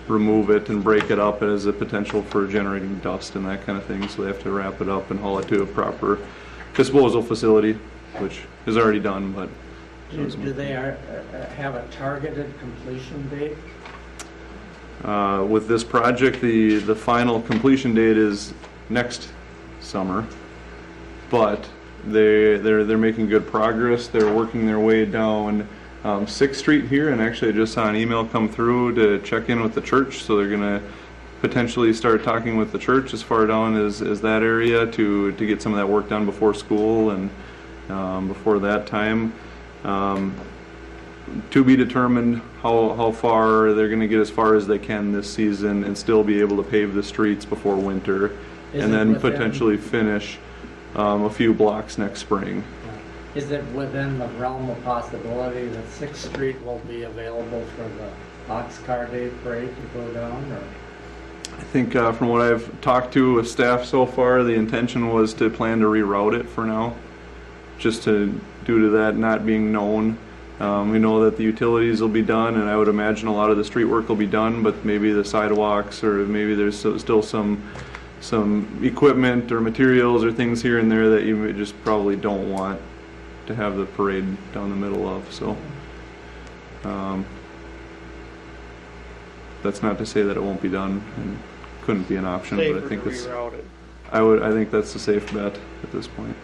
S12: remove it and break it up, it has a potential for generating dust and that kind of thing. So they have to wrap it up and haul it to a proper disposal facility, which is already done, but
S8: Do they have a targeted completion date?
S12: with this project, the final completion date is next summer, but they're making good progress. They're working their way down 6th Street here, and actually I just saw an email come through to check in with the church, so they're gonna potentially start talking with the church as far down as that area to get some of that work done before school and before that time. To be determined how far they're going to get, as far as they can this season, and still be able to pave the streets before winter, and then potentially finish a few blocks next spring.
S8: Is it within the realm of possibility that 6th Street will be available for the Boxcar Day Parade to go down, or?
S12: I think from what I've talked to with staff so far, the intention was to plan to reroute it for now, just due to that not being known. We know that the utilities will be done, and I would imagine a lot of the street work will be done, but maybe the sidewalks, or maybe there's still some equipment or materials or things here and there that you just probably don't want to have the parade down the middle of. So that's not to say that it won't be done and couldn't be an option, but I think it's I think that's a safe bet at this point.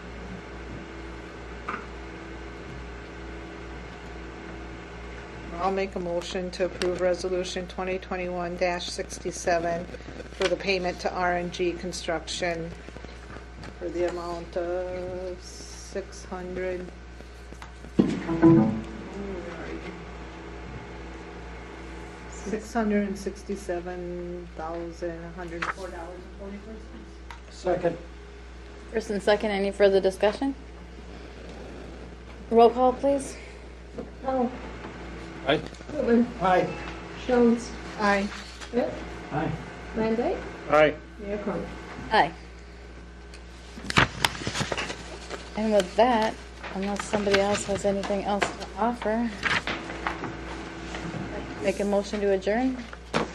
S5: I'll make a motion to approve Resolution 2021-67 for the payment to RNG Construction for the amount of $667,104.44.
S10: Second.
S6: First and second, any further discussion? Roll call, please.
S11: Oh,
S7: Aye.
S11: Whitman,
S10: Aye.
S11: Jones,
S5: Aye.
S11: Witt,
S8: Aye.
S11: Van Dyke,
S4: Aye.
S11: Mayor Crone.
S6: Aye. And with that, unless somebody else has anything else to offer, make a motion to adjourn.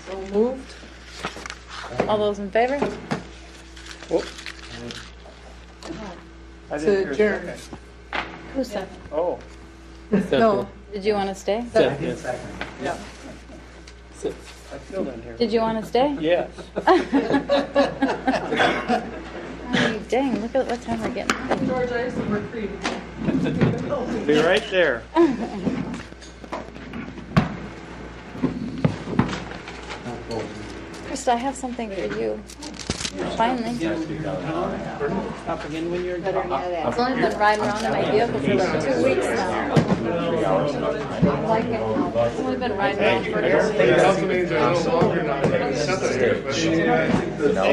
S5: So moved.
S6: All those in favor?
S5: To adjourn.
S6: Who said?
S4: Oh.
S5: No.
S6: Did you want to stay?
S8: Second.
S5: Yeah.
S4: I still didn't hear.
S6: Did you want to stay?
S4: Yes.
S6: Oh, dang, look at what time we're getting.
S1: George, I have some work for you.
S4: Be right there.
S6: Krista, I have something for you. Finally.
S4: Stop again when you're
S5: Better know that.
S6: I've only been riding around in my vehicle for like 2 weeks now. I'm liking it. I've only been riding around for
S2: No.